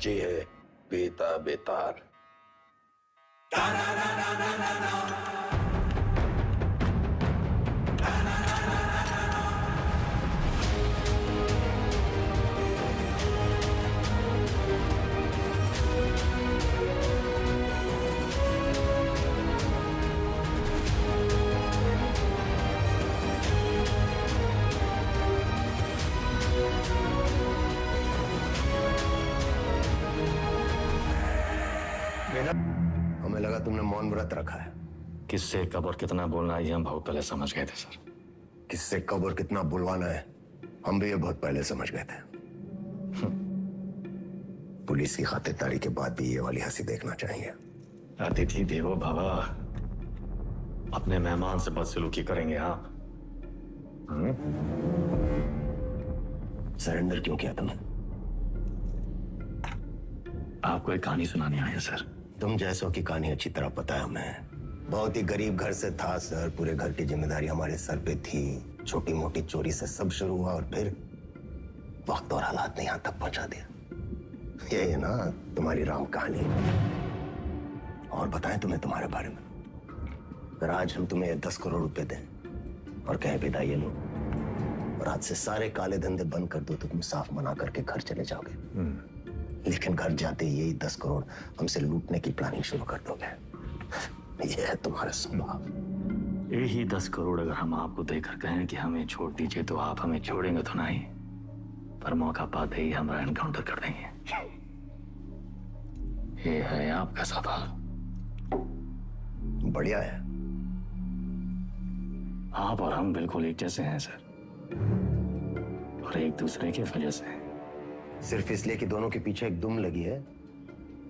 बच्ची है बेता बेतार। हमें लगा तुमने मौन व्रत रखा है। किससे कब और कितना बोलना है ये हम बहुत पहले समझ गए थे सर। किससे कब और कितना बुलवाना है हम भी ये बहुत पहले समझ गए थे। पुलिस की खातिरदारी के बाद भी ये वाली हंसी देखना चाहिए। अतिथि देवो भव, अपने मेहमान से बदसलूकी करेंगे आप? सरेंडर क्यों किया तुमने? आपको एक कहानी सुनानी आया सर। तुम जैसों की कहानी अच्छी तरह पता है हमें। बहुत ही गरीब घर से था सर, पूरे घर की जिम्मेदारी हमारे सर पे थी। छोटी मोटी चोरी से सब शुरू हुआ और फिर वक्त और हालात ने यहां तक पहुंचा दिया। ये है ना तुम्हारी राम कहानी। और बताएं तुम्हें तुम्हारे बारे में। अगर आज हम तुम्हें 10 करोड़ रुपए दें और कहें विदा ये लो और आज से सारे काले धंधे बंद कर दो तो तुम साफ मना करके घर चले जाओगे। लेकिन घर जाते ही यही 10 करोड़ हमसे लूटने की प्लानिंग शुरू कर दोगे। यह है तुम्हारा स्वभाव। यही 10 करोड़ अगर हम आपको देकर कहें कि हमें छोड़ दीजिए तो आप हमें छोड़ेंगे तो नहीं, पर मौका पाते ही हमारा एनकाउंटर कर देंगे। ये है आपका स्वभाव। बढ़िया है। आप और हम बिल्कुल एक जैसे हैं सर, और एक दूसरे की वजह से। सिर्फ इसलिए कि दोनों के पीछे एक दुम लगी है,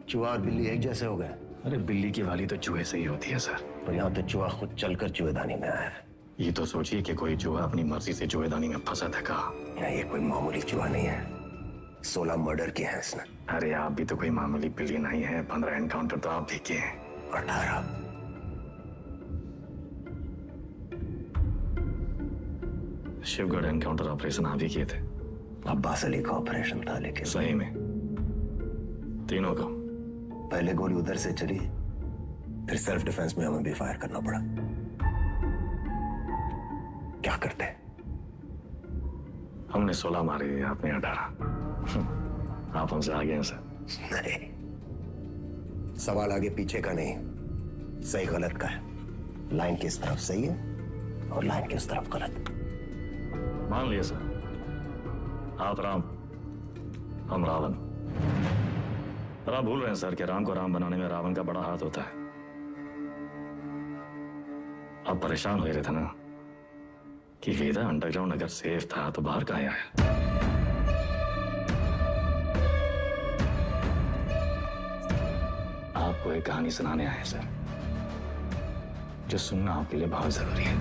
चूहा और बिल्ली एक जैसे हो गए। अरे बिल्ली की वाली तो चूहे से ही होती है सर। पर यहाँ तो चूहा खुद चलकर चूहेदानी में आया है। ये तो सोचिए कि कोई चूहा अपनी मर्जी से चूहेदानी में फंसा था कहा। ये कोई मामूली चूहा नहीं है, 16 मर्डर किए हैं इसने। अरे आप भी तो कोई मामूली बिल्ली नहीं है। 15 एनकाउंटर तो आप भी किए हैं। 18। शिवगढ़ एनकाउंटर ऑपरेशन आप ही किए थे। अब्बास अली का ऑपरेशन था, लेकिन सही में तीनों का। पहले गोली उधर से चली, फिर सेल्फ डिफेंस में हमें भी फायर करना पड़ा। क्या करते? हमने 16 मारे, आपने 18। आप हमसे आगे हैं सर। नहीं, सवाल आगे पीछे का नहीं, सही गलत का है। लाइन की इस तरफ सही है और लाइन की उस तरफ गलत। मान लिया सर, आप राम, हम रावण। पर आप भूल रहे हैं सर कि राम को राम बनाने में रावण का बड़ा हाथ होता है। आप परेशान हो रहे थे ना कि वेदा अंडरग्राउंड अगर सेफ था तो बाहर कहाँ आया। आपको एक कहानी सुनाने आए सर, जो सुनना आपके लिए बहुत जरूरी है।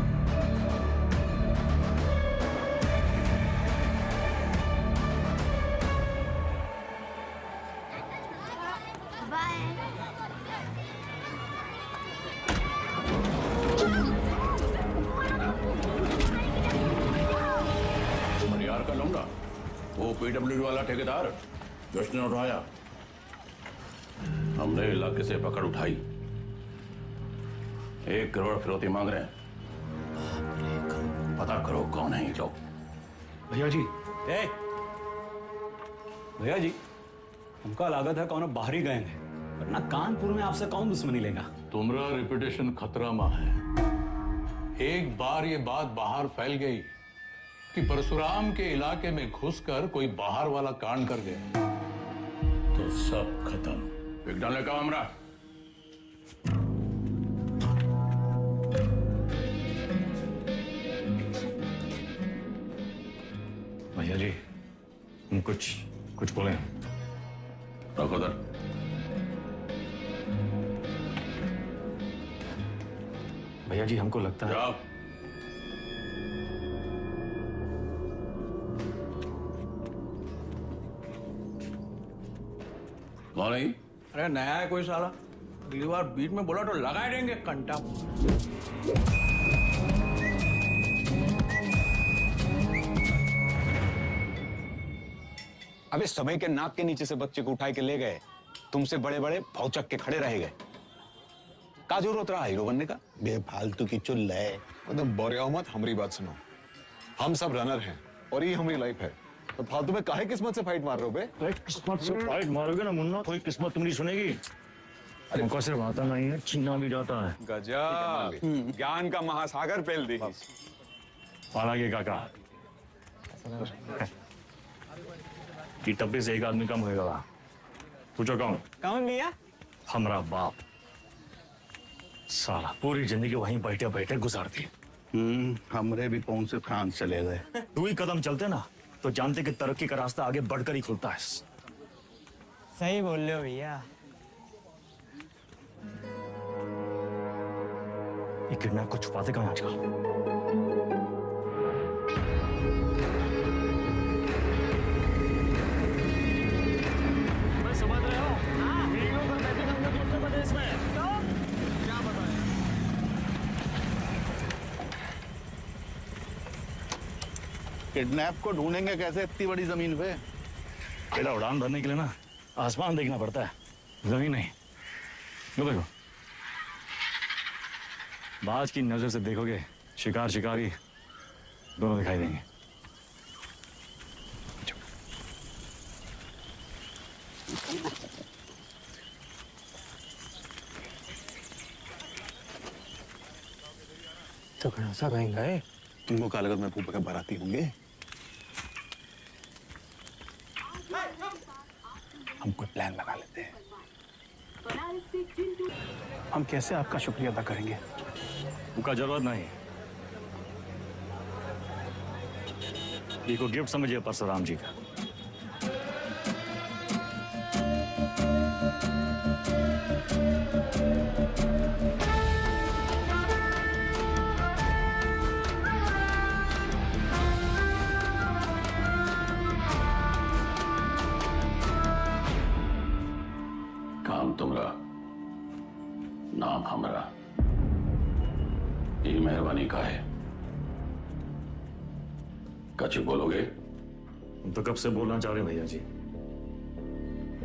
परियार का लौंडा, वो पीडब्ल्यूडी वाला ठेकेदार जिसने उठाया, हमने इलाके से पकड़ उठाई। 1 करोड़ फिरौती मांग रहे हैं। पता करो कौन है ये लोग। भैया जी, भैया जी, हमका लागत है कौन बाहरी गए हैं, वरना कानपुर में आपसे कौन दुश्मनी लेगा। तुम्हारा रेपुटेशन खतरा में है। एक बार ये बात बाहर फैल गई कि परशुराम के इलाके में घुसकर कोई बाहर वाला कांड कर गया तो सब खत्म। विज्ञान का हमरा भैया जी, हम कुछ बोले। रखो दर। भैया जी, हमको लगता है जाओ। कौन है? अरे नया है कोई साला, अगली बार बीच में बोला तो लगा देंगे कंटा। अबे समय के नाक के नीचे से बच्चे को उठाए के ले गए, तुमसे बड़े बड़े भौचक के खड़े रह गए। का जरूरत रहा हीरो बनने का? बेफालतू की चुल है। मतलब बोरिया मत, हमारी बात सुनो। हम सब रनर हैं और ये हमारी लाइफ है, तो फालतू में काहे किस्मत से फाइट मार रहे हो बे? किस्मत से फाइट मारोगे ना मुन्ना, कोई किस्मत तुम नहीं सुनेगी। हमको सिर्फ आता नहीं है, छीना भी जाता है। गजब, ज्ञान का महासागर फैल दी। हालांकि काका कि टप्पे से एक आदमी कम होएगा। पूछो कौन? कौन भैया? हमारा बाप। साला पूरी जिंदगी वहीं बैठे बैठे गुजार दी। हमरे भी पहुंच से फ्रांस चले गए। 2 ही कदम चलते ना तो जानते कि तरक्की का रास्ता आगे बढ़कर ही खुलता है। सही बोल रहे हो भैया। ये किडनैप को छुपाते कहाँ आजकल? मैं समझ रहा हूँ। वीडियो पर बैठे हम लोग उत्तर प्रदेश में। क्या बताएं? किडनैप को ढूंढेंगे कैसे इतनी बड़ी जमीन पे? पहला उड़ान भरने के लिए ना आसमान देखना पड़ता है, जमीन नहीं। लो देखो, बाज की नजर से देखोगे शिकार शिकारी दोनों दिखाई देंगे। तो कौन सा महंगा है? तुमको क्या लगता मैं फूफा के बाराती होंगे? हम कोई प्लान बना लेते हैं। हम कैसे आपका शुक्रिया अदा करेंगे? उनका जरूरत नहीं। ये को गिफ्ट समझिए परशुराम जी का। काम तुमरा, नाम हमरा। ये मेहरबानी का है। कछ बोलोगे? हम तो कब से बोलना चाह रहे भैया जी,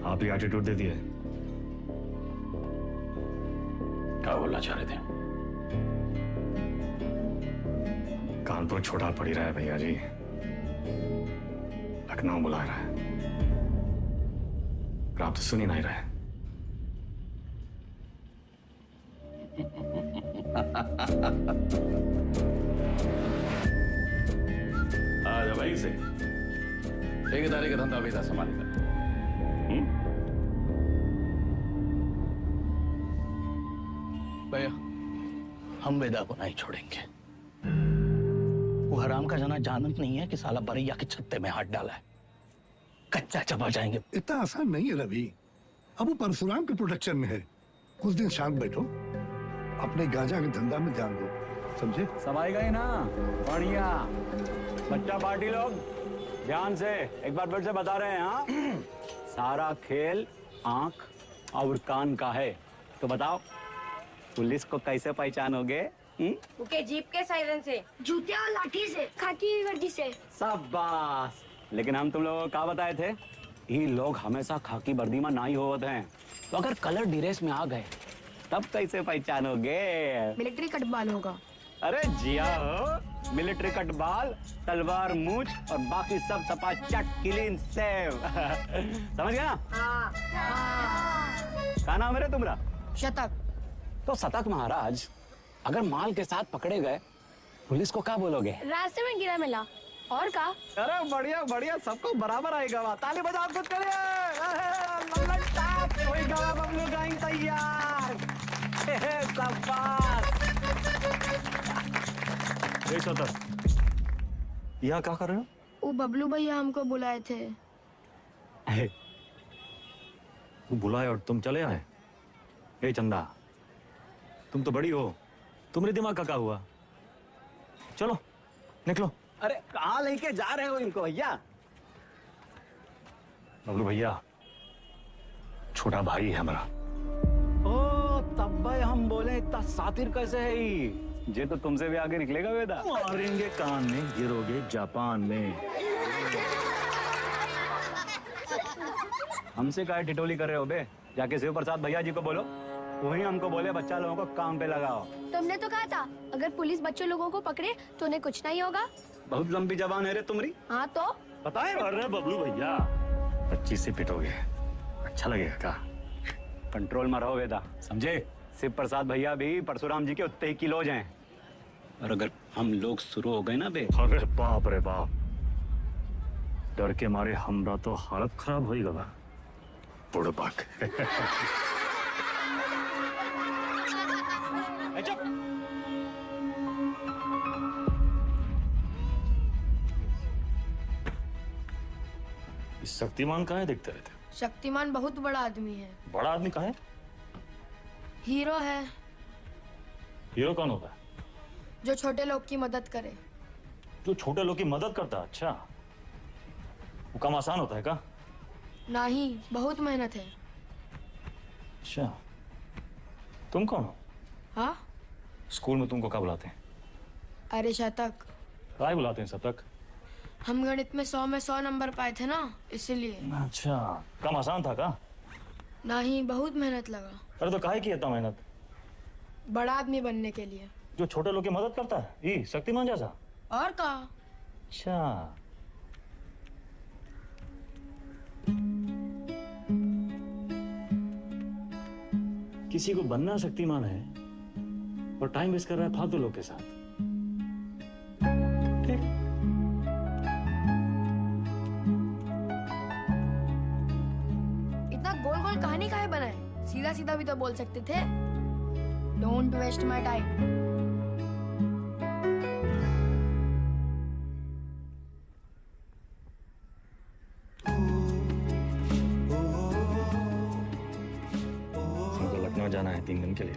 आप ही एटीट्यूड दे दिए। क्या बोलना चाह रहे थे? कानपुर छोटा पड़ ही रहा है भैया जी, लखनऊ बुला रहा है, पर आप तो सुन ही नहीं रहे। आजा भाई से ठेकेदारी का धंधा भी था संभालेगा। भैया हम वेदा को नहीं छोड़ेंगे। वो हराम का जना जानत नहीं है कि साला बरैया के छत्ते में हाथ डाला है। कच्चा चबा जाएंगे। इतना आसान नहीं है रवि। अब वो परशुराम के प्रोटेक्शन में है। कुछ दिन शांत बैठो, अपने गांजा के धंधा में ध्यान दो, समझे? समाई गई ना? बढ़िया। बच्चा पार्टी लोग ध्यान से एक बार फिर से बता रहे हैं। हाँ, सारा खेल आंख और कान का है। तो बताओ पुलिस को कैसे पहचानोगे? उनके जीप के सायरन से, जूते और लाठी से, खाकी वर्दी से। शाबाश। लेकिन हम तुम लोगों को क्या बताए थे? ये लोग हमेशा खाकी वर्दी में नहीं होते हैं, तो अगर कलर ड्रेस में आ गए तब कैसे पहचानोगे? मिलिट्री कटबाल होगा। अरे जिया हो, मिलिट्री कटबाल, तलवार मूछ और बाकी सब सपा चट क्लीन सेव। समझ गया ना? क्या नाम है रे तुम्हारा? शतक। तो शतक महाराज, अगर माल के साथ पकड़े गए पुलिस को क्या बोलोगे? रास्ते में गिरा मिला। और का? अरे बढ़िया बढ़िया, सबको बराबर आएगा। ताली बजाओ कुछ करिए। बबलू गाइंग तैयार। यहाँ क्या कर रहे हो? वो बबलू भैया हमको बुलाए थे। वो बुलाए और तुम चले आए? ए चंदा, तुम तो बड़ी हो, तुम्हारे दिमाग का क्या हुआ? चलो निकलो। अरे कहाँ लेके जा रहे हो इनको भैया? बबलू भैया छोटा भाई है हमारा। ओ तब भाई हम बोले इतना सातिर कैसे है ये तो तुमसे भी आगे निकलेगा वेदा। मारेंगे कान में, गिरोगे जापान में। हमसे काहे टिटोली कर रहे हो बे? जाके शिव प्रसाद भैया जी को बोलो, वही हमको बोले बच्चा लोगों को काम पे लगाओ। तुमने तो कहा था अगर पुलिस बच्चों लोगों को पकड़े तो उन्हें कुछ नहीं होगा। बहुत लंबी जबान है रे तुम्हारी। हाँ तो पता है? अरे बबलू भैया 25 से पिटोगे, अच्छा लगेगा का? कंट्रोल में रहो वेदा, समझे? शिव प्रसाद भैया भी परशुराम जी के उतने ही किलोज हैं। और अगर हम लोग शुरू हो गए ना बे, अरे बाप रे बाप, डर के मारे हमरा तो हालत खराब हो गया। बुड़बक। चुप। शक्तिमान कहाँ है देखते रहते? शक्तिमान बहुत बड़ा आदमी है। बड़ा आदमी कहाँ है? हीरो है हीरो कौन होता है? जो छोटे लोग की मदद करे। जो छोटे लोग की मदद करता है? अच्छा, वो काम आसान होता है का? नहीं, बहुत मेहनत है। अच्छा, तुम कौन हो? हाँ? स्कूल में तुमको क्या बुलाते हैं? अरे शतक। काय बुलाते हैं शतक? हम गणित में 100 में 100 नंबर पाए थे ना, इसलिए। अच्छा, काम आसान था का? नहीं, बहुत मेहनत लगा। अरे तो काहे की इतना मेहनत? बड़ा आदमी बनने के लिए। जो छोटे लोग की मदद करता है, ये शक्तिमान जैसा? और का? अच्छा, किसी को बनना शक्तिमान है और टाइम वेस्ट कर रहा है फालतू लोग के साथ। ठीक। इतना गोल गोल कहानी काहे बनाए? सीधा सीधा भी तो बोल सकते थे। Don't waste my time. जाना है 3 दिन के लिए।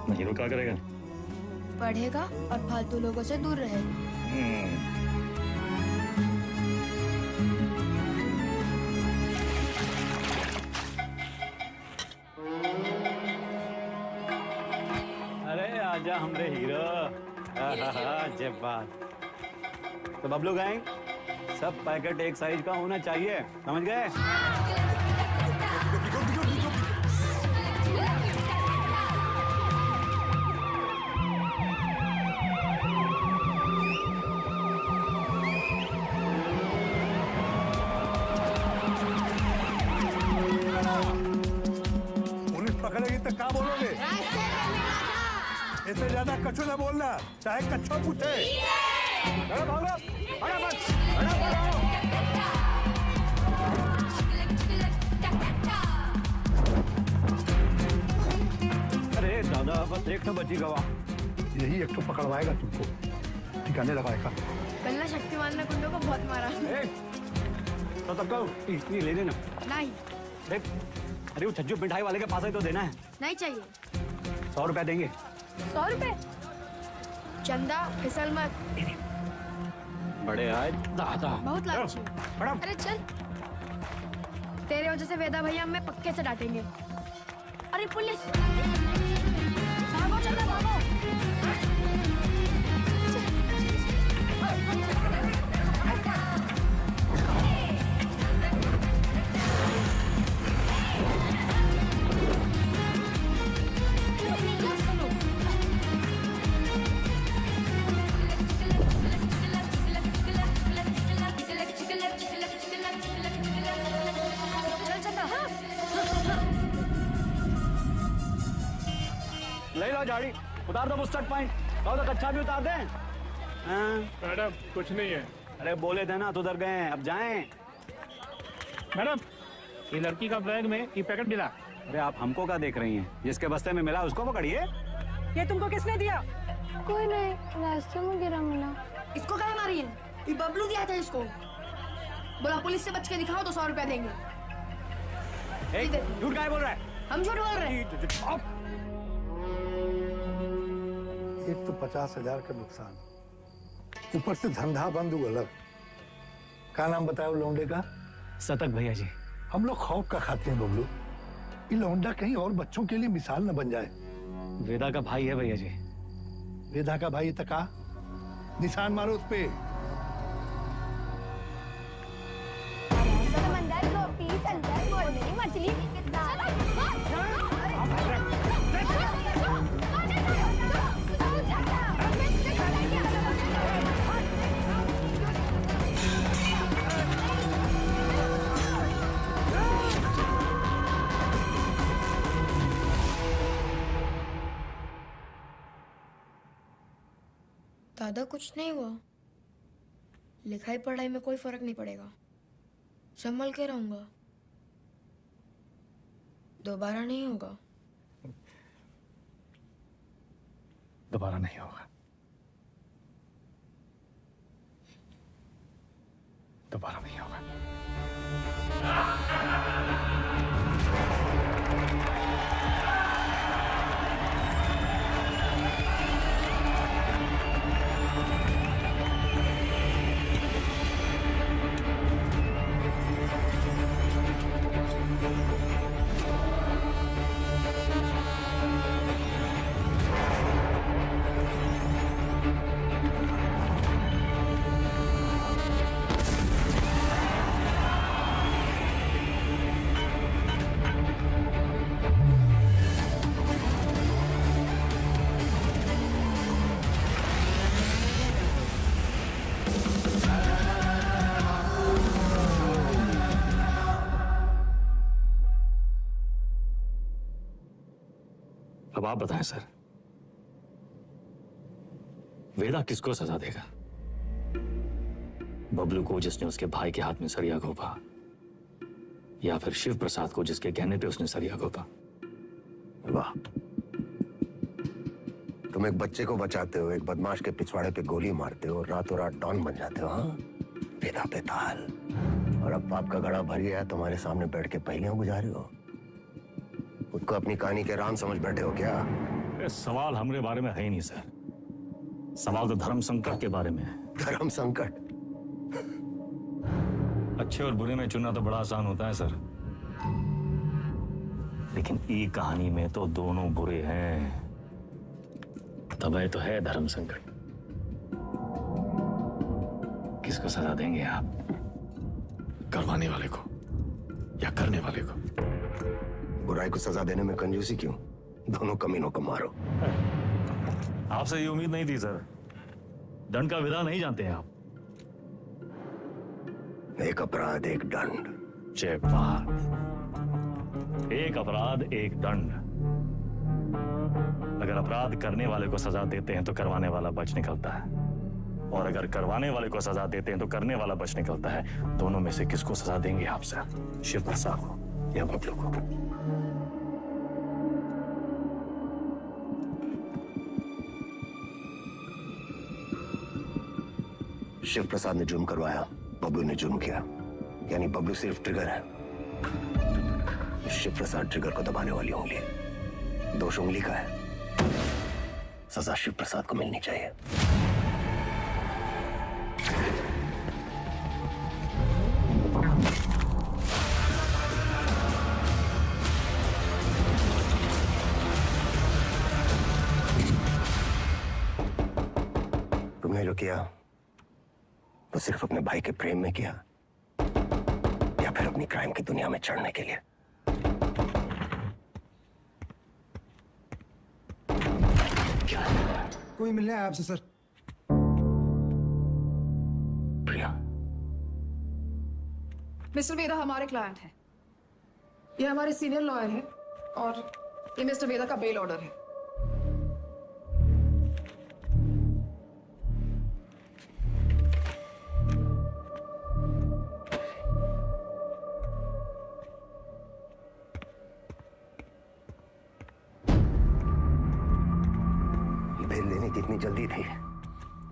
मैं हीरो क्या करेगा? पढ़ेगा और फालतू लोगों से दूर रहेगा। अरे आजा हमरे हीरो। जब बात तो बबलू गैंग, सब पैकेट एक साइज का होना चाहिए, समझ गए? पकड़ेगी तो क्या बोलोगे? इससे ज्यादा कछु ना बोलना, चाहे कच्छो पूछे। अरे दादा, बस एक तो बची गवा। यही एक तो पकड़वाएगा तुमको, ठिकाने लगाएगा। कल ना शक्तिमान ने कुंडों को बहुत मारा। तो तब कहो, इतनी ले लेना। नहीं। देख, अरे वो छज्जू मिठाई वाले के पास ही तो देना है। नहीं चाहिए। 100 रुपया देंगे। 100 रुपए? चंदा, फिसल मत। बड़े आज दादा बहुत लालची। अरे चल, तेरे वजह से वेदा भैया हमें पक्के से डांटेंगे। अरे पुलिस! भागो चंदा, भागो। ले लो झाड़ी, उतार दो बुस्टर्ड पॉइंट। तो कच्चा भी उतार दें। मैडम कुछ नहीं है। अरे बोले थे ना, तो उधर गए, अब जाएं। मैडम, ये लड़की का बैग में ये पैकेट मिला। अरे आप हमको क्या देख रही हैं? जिसके बस्ते में मिला उसको पकड़िए। ये तुमको किसने दिया? कोई नहीं, रास्ते में गिरा मिला। इसको काहे मारी है? ये बबलू दिया था इसको। बोला पुलिस से बच के दिखाओ तो 100 रुपया देंगे। झूठ काहे बोल रहा है? हम झूठ बोल रहे हैं। एक तो 50,000 का नुकसान, ऊपर से धंधा बंद हुआ अलग। क्या नाम बताया लौंडे का? शतक भैया जी। हम लोग खौफ का खाते हैं बबलू, ये लौंडा कहीं और बच्चों के लिए मिसाल न बन जाए। वेदा का भाई है भैया जी। वेदा का भाई तका, निशान मारो उस पे। समंदर को पी दादा कुछ नहीं हुआ, लिखाई पढ़ाई में कोई फर्क नहीं पड़ेगा, संभल के रहूंगा, दोबारा नहीं होगा। दोबारा नहीं होगा, दोबारा नहीं होगा। अब आप बताएं सर, वेदा किसको सजा देगा? बबलू को जिसने उसके भाई के हाथ में सरिया घोंपा, या फिर शिव प्रसाद को जिसके कहने पे उसने सरिया घोंपा? वाह, तुम एक बच्चे को बचाते हो, एक बदमाश के पिछवाड़े पे गोली मारते हो, रातों रात डॉन बन जाते हो। हाँ, वेदा पे ताल। और अब पाप का घड़ा भर गया, तुम्हारे सामने बैठ के पहेलियां बुझा रही हो। खुद को अपनी कहानी के राम समझ बैठे हो क्या? सवाल हमारे बारे में है ही नहीं सर, सवाल तो धर्म संकट के बारे में है। धर्म संकट? अच्छे और बुरे में चुनना तो बड़ा आसान होता है सर, लेकिन ई कहानी में तो दोनों बुरे हैं, तब तो है धर्म संकट। किसको सजा देंगे आप? करवाने वाले को या करने वाले को? बुराई को सजा देने में कंजूसी क्यों? दोनों कमीनों को मारो। आपसे ये उम्मीद नहीं थी सर, दंड का विधान नहीं जानते हैं आप। एक अपराध एक दंड। जय बात, एक अपराध एक दंड। अगर अपराध करने वाले को सजा देते हैं तो करवाने वाला बच निकलता है, और अगर करवाने वाले को सजा देते हैं तो करने वाला बच निकलता है। दोनों में से किसको सजा देंगे आप सर? शिव प्रसाद को या बबलू को? शिव प्रसाद ने जुर्म करवाया, बबलू ने जुर्म किया, यानी बबलू सिर्फ ट्रिगर है, शिव प्रसाद ट्रिगर को दबाने वाली उंगली है। दोष उंगली का है, सजा शिव प्रसाद को मिलनी चाहिए। तुमने जो किया तो सिर्फ अपने भाई के प्रेम में किया, या फिर अपनी क्राइम की दुनिया में चढ़ने के लिए? कोई मिलने आया आपसे सर। प्रिया। मिस्टर वेदा हमारे क्लाइंट हैं, ये हमारे सीनियर लॉयर हैं, और ये मिस्टर वेदा का बेल ऑर्डर है। इतनी जल्दी थी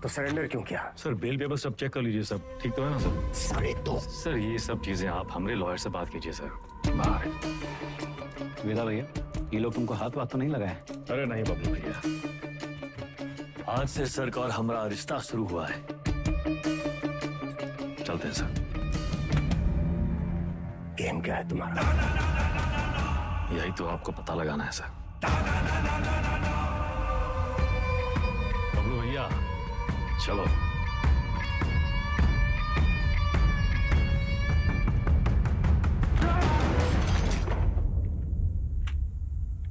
तो सरेंडर क्यों किया? सर बेल पेपर सब चेक कर लीजिए, सब ठीक तो है ना सर? सारे तो सर ये सब चीजें आप हमारे लॉयर से बात कीजिए सर। बाहर वेदा भैया, ये लोग तुमको हाथ वाथ तो नहीं लगाए? अरे नहीं बबलू भैया, आज से सर का और हमारा रिश्ता शुरू हुआ है। चलते हैं सर। गेम क्या है तुम्हारा? यही तो आपको पता लगाना है सर। भैया चलो।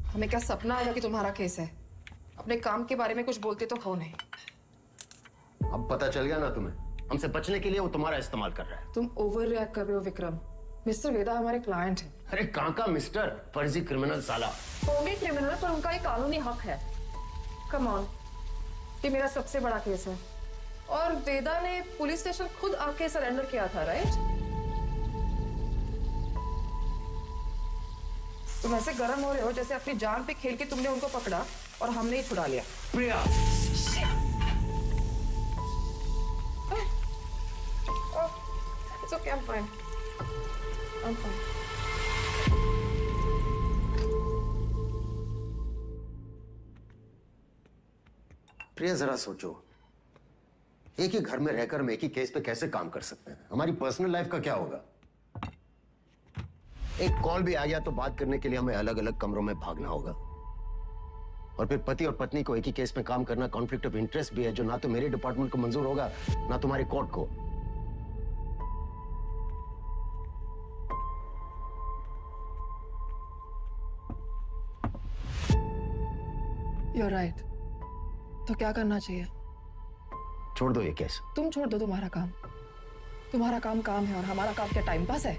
हमें क्या सपना आया कि तुम्हारा केस है? अपने काम के बारे में कुछ बोलते तो हो नहीं। अब पता चल गया ना तुम्हें, हमसे बचने के लिए वो तुम्हारा इस्तेमाल कर रहा है। तुम ओवर रिएक्ट कर रहे हो विक्रम। मिस्टर वेदा हमारे क्लाइंट है। अरे कहाँ का मिस्टर, फर्जी क्रिमिनल साला। होंगे क्रिमिनल, पर उनका एक कानूनी हक है। कम ऑन, ये मेरा सबसे बड़ा केस है और वेदा ने पुलिस स्टेशन खुद आके सरेंडर किया था, राइट? तुम ऐसे गर्म हो रहे हो जैसे अपनी जान पे खेल के तुमने उनको पकड़ा और हमने ही छुड़ा लिया। प्रिया, It's okay, I'm fine. I'm fine. प्रिया जरा सोचो, एक ही घर में रहकर हम एक ही केस पे कैसे काम कर सकते हैं? हमारी पर्सनल लाइफ का क्या होगा? एक कॉल भी आ गया तो बात करने के लिए हमें अलग अलग कमरों में भागना होगा। और फिर पति और पत्नी को एक ही केस में काम करना कॉन्फ्लिक्ट ऑफ इंटरेस्ट भी है, जो ना तो मेरे डिपार्टमेंट को मंजूर होगा ना तुम्हारी कोर्ट को। You're right. तो क्या करना चाहिए? छोड़ दो ये केस। तुम छोड़ दो तुम्हारा काम। तुम्हारा काम काम है और हमारा काम क्या टाइम पास है?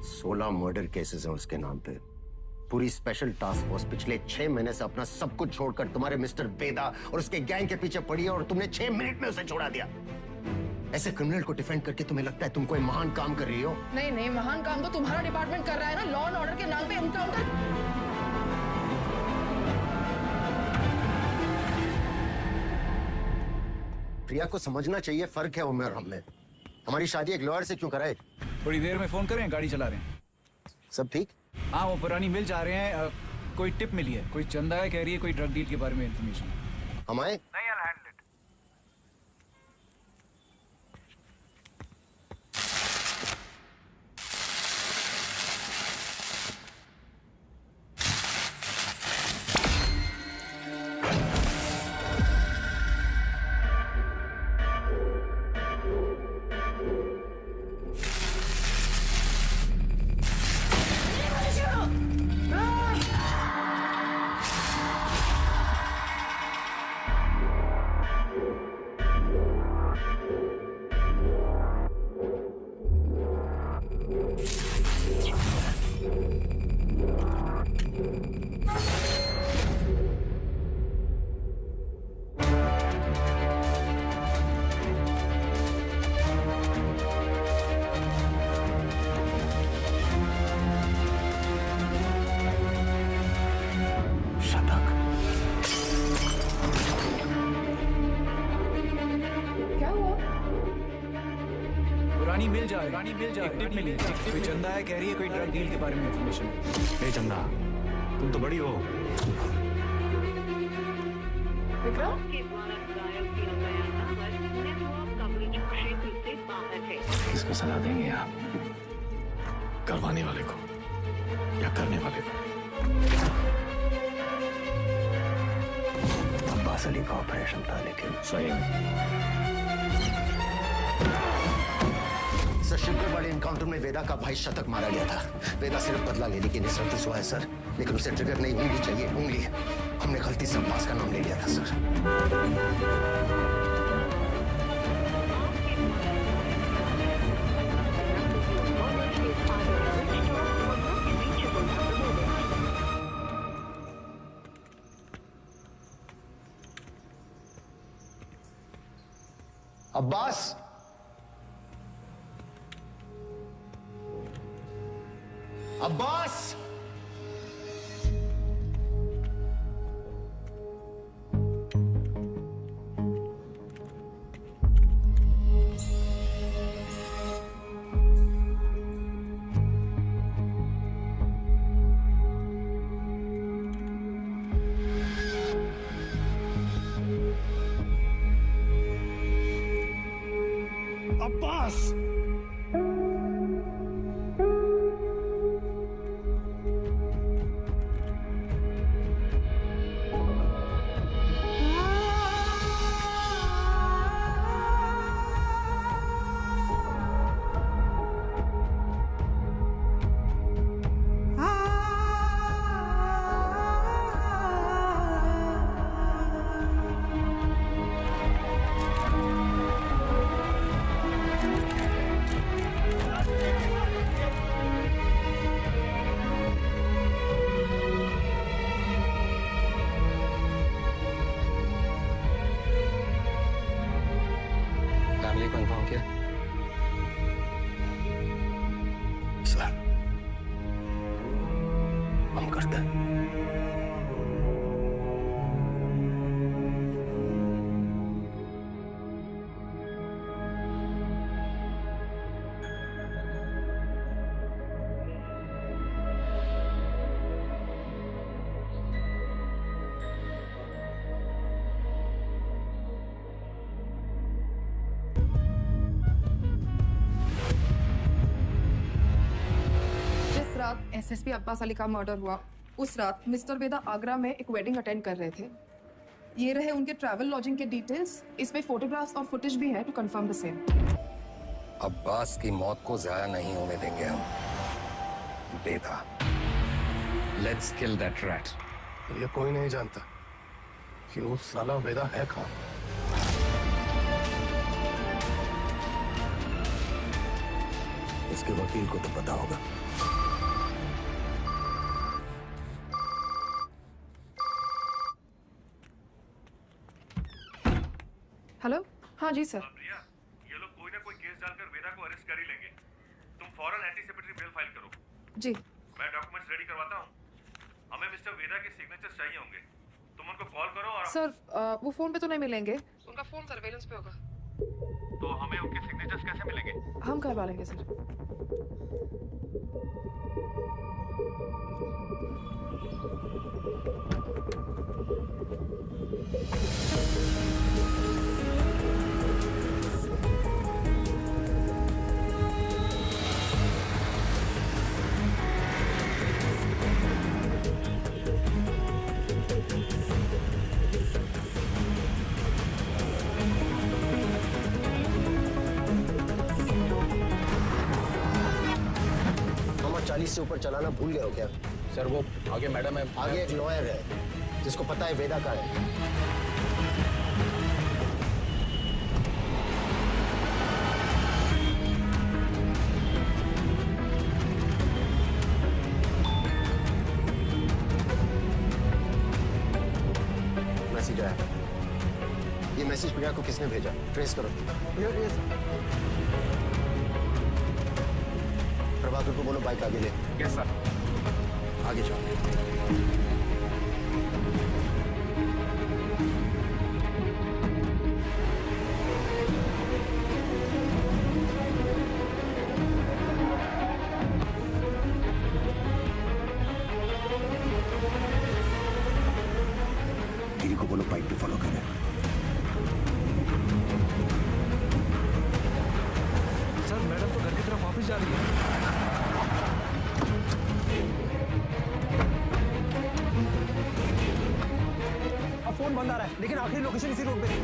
16 मर्डर केसेस हैं उसके नाम पे। पूरी स्पेशल टास्क फोर्स पिछले 6 महीने से अपना सब कुछ छोड़कर तुम्हारे मिस्टर वेदा और उसके गैंग के पीछे पड़ी है और तुमने 6 मिनट में उसे छोड़ा दिया। ऐसे क्रिमिनल को डिफेंड करके तुम्हें लगता है तुम कोई महान काम कर रही हो? नहीं नहीं, महान काम तो तुम्हारा डिपार्टमेंट कर रहा है ना, लॉ एंड ऑर्डर के नाम पे एनकाउंटर। प्रिया को समझना चाहिए, फर्क है उम्र और हम में। हमारी शादी एक लॉयर से क्यों कराए? थोड़ी देर में फोन करें, गाड़ी चला रहे हैं। सब ठीक? हाँ, वो पुरानी मिल जा रहे हैं। कोई टिप मिली है, कोई चंदा है, कह रही है कोई ड्रग डील के बारे में इंफॉर्मेशन। हम आए? नहीं, I'll handle it. कोई चंदा है, कह रही है कोई ड्रग डील के बारे में इंफॉर्मेशन है। ए चंदा, तुम तो बड़ी हो। विक्रम? किसको सलाह देंगे आप? करवाने वाले को या करने वाले को? अब्बास अली का ऑपरेशन था, लेकिन सही में सर, शिवगढ़ वाले एनकाउंटर में वेदा का भाई शतक मारा गया था। वेदा सिर्फ बदला लेने की निस्सरती हुआ है सर, लेकिन उसे ट्रिगर नहीं, उंगली चाहिए, उंगली। हमने गलती से अब्बास का नाम ले लिया था सर। अब्बास, अब्बास, अब्बास, लिए कंफर्म किया? सर, हम करते हैं। एसएसपी अब्बास अली का मर्डर हुआ उस रात मिस्टर वेदा आगरा में एक वेडिंग अटेंड कर रहे थे। ये रहे उनके ट्रैवल लॉजिंग के डिटेल्स। इसमें फोटोग्राफ्स और फुटेज भी है to confirm the same. Abbas की मौत को जाया नहीं होने देंगे हम। Veda, let's kill that rat. ये कोई नहीं जानता कि वो साला वेदा है कौन। इसके वकील को तो पता होगा। हेलो, हाँ जी सर। प्रिया, ये लोग कोई ना कोई केस डालकर वेदा को अरेस्ट कर ही लेंगे। तुम फौरन एंटीसिपेटरी बेल फाइल करो। जी। मैं डॉक्यूमेंट्स रेडी करवाता हूँ। हमें मिस्टर वेदा के सिग्नेचर्स चाहिए होंगे। तुम उनको कॉल करो और सर वो फोन पे तो नहीं मिलेंगे, उनका फोन सर्वेलेंस पे होगा। तो हमें उनके सिग्नेचर्स कैसे मिलेंगे? हम करवा लेंगे सर। मामा 40 से ऊपर चलाना भूल गए हो क्या? सर वो आगे मैडम है। आगे एक लॉयर है जिसको पता है वेदा का है। मैसेज आया। ये मैसेज प्रिया को किसने भेजा? ट्रेस करो। प्रभाकर को बोलो बाइक आगे ले। Yes sir. आगे जाओ। गिरी को बोलो बाइक पे फॉलो करे। सर मैडम तो घर की तरफ वापस जा रही है। फोन बंद आ रहा है लेकिन आखिरी लोकेशन इसी रोड पे है।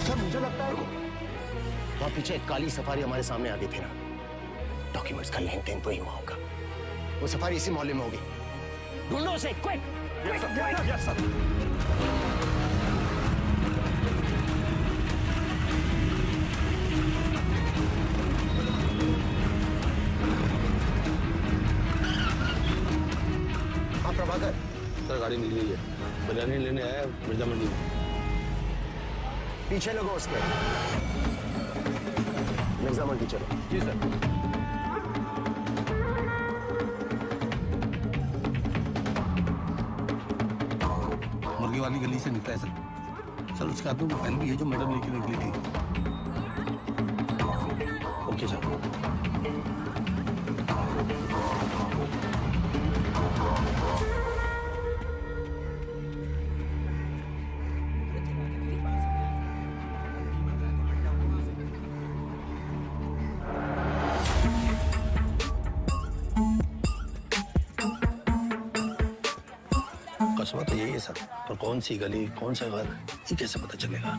सर मुझे लगता है वहां पीछे एक काली सफारी हमारे सामने आ गई थी ना। डॉक्यूमेंट्स का लेन देन वही हुआ होगा। वो सफारी इसी मोहल्ले में होगी। ढूंढो उसे क्विक। Yes sir. हाँ प्रभाकर। सर गाड़ी मिल गई है। बिरयानी लेने आया है मिर्जा मंडी में। पीछे लगो उसके। मिर्जा मंडी चलो। जी सर। मुर्गी वाली गली से निकला है सर। सर उसके हाथ में वो फाइल भी है जो मैडम लेके निकली थी। Okay sir. कस्बा तो यही है सर, पर कौन सी गली कौन सा घर ये कैसे पता चलेगा?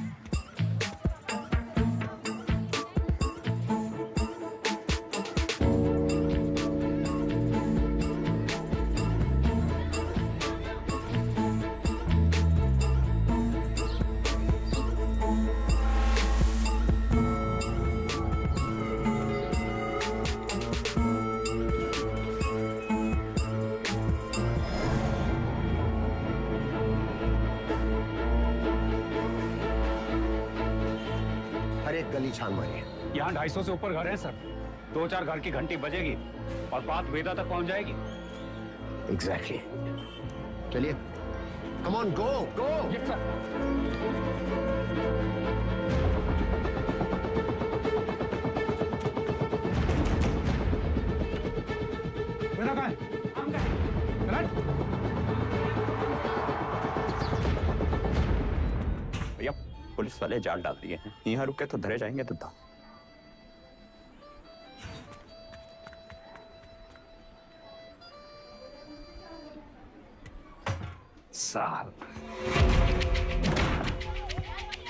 गली छान मारिए। यहाँ 250 से ऊपर घर हैं सर। 2-4 घर की घंटी बजेगी और बात वेदा तक पहुंच जाएगी। एग्जैक्टली। चलिए, come on, go go. Yes sir. Veda कहाँ है? भैया पुलिस वाले जाल डाल दिए हैं, यहाँ रुके तो धरे जाएंगे तो साल।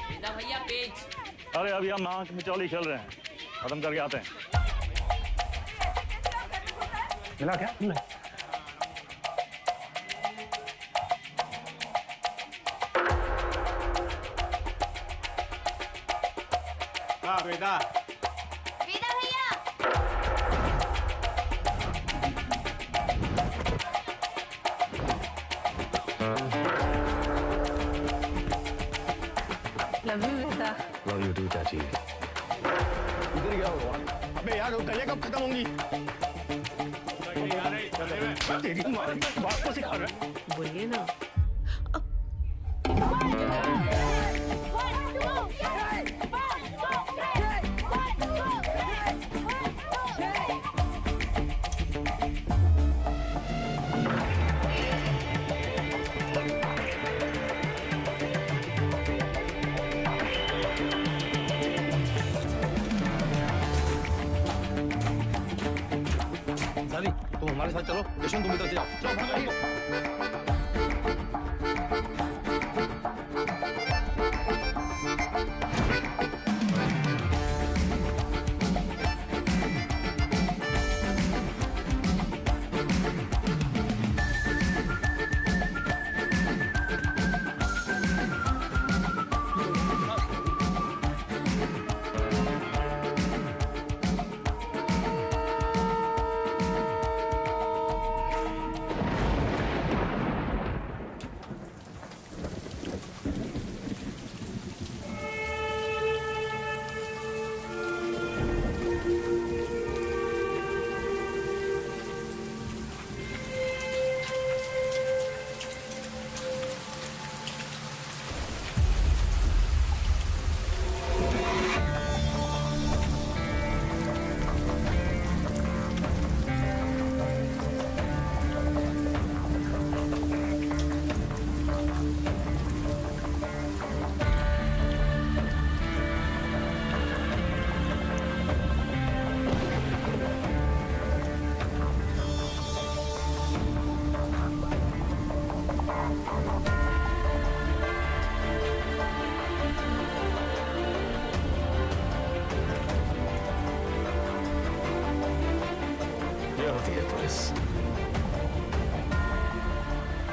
वेदा भैया पेज। अरे अभी हम आंख मिचौली खेल रहे हैं, खत्म करके आते हैं। मिला क्या? वेदा वेदा भैया love you Veda. Love you too चाची। इधर क्या हुआ? अबे यार गलियां कब खत्म होंगी? तेरी माँ बात को सिखा रहा है। बोलिए ना। तुम हमारे साथ चलो, यशवंत तुम इधर से जाओ। चलो भागो।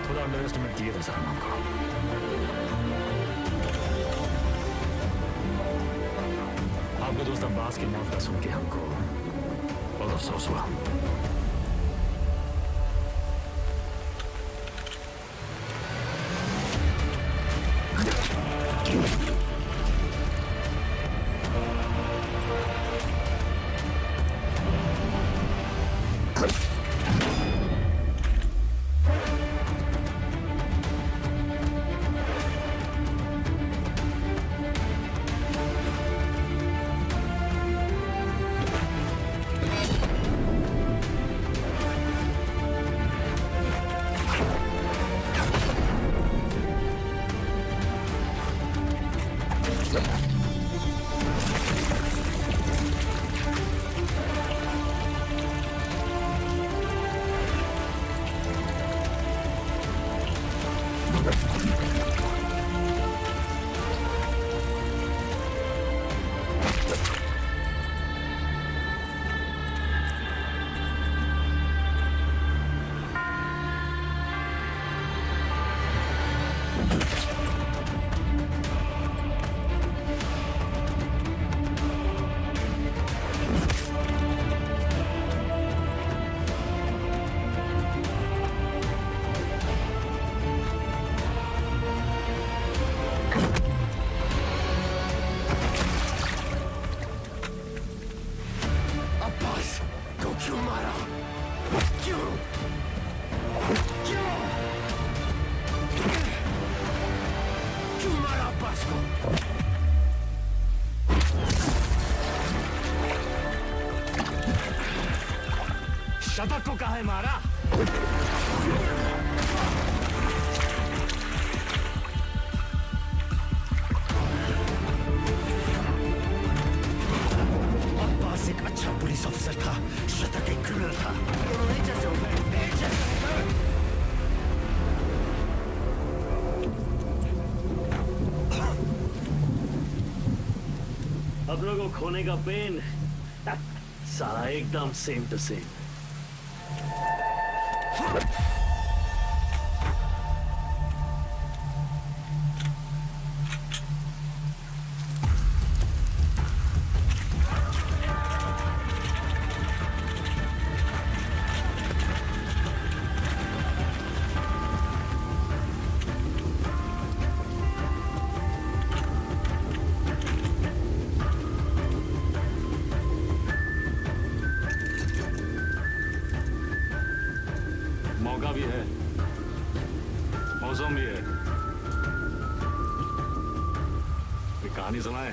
थोड़ा अंडर एस्टिमेट किए थे सलमान को। आपके दोस्त अब्बास की मौत का सुन के हमको बहुत अफसोस हुआ। बदमाश को। शतक को कहा है मारा? अब्बास एक अच्छा पुलिस ऑफिसर था, शतक एक क्रिमिनल था। दोनों एक जैसे हो गए, एक जैसे। अब लोगों को खोने का पेन सारा एकदम सेम टू सेम। मौका भी है, मौसम भी है। कोई कहानी सुनाए?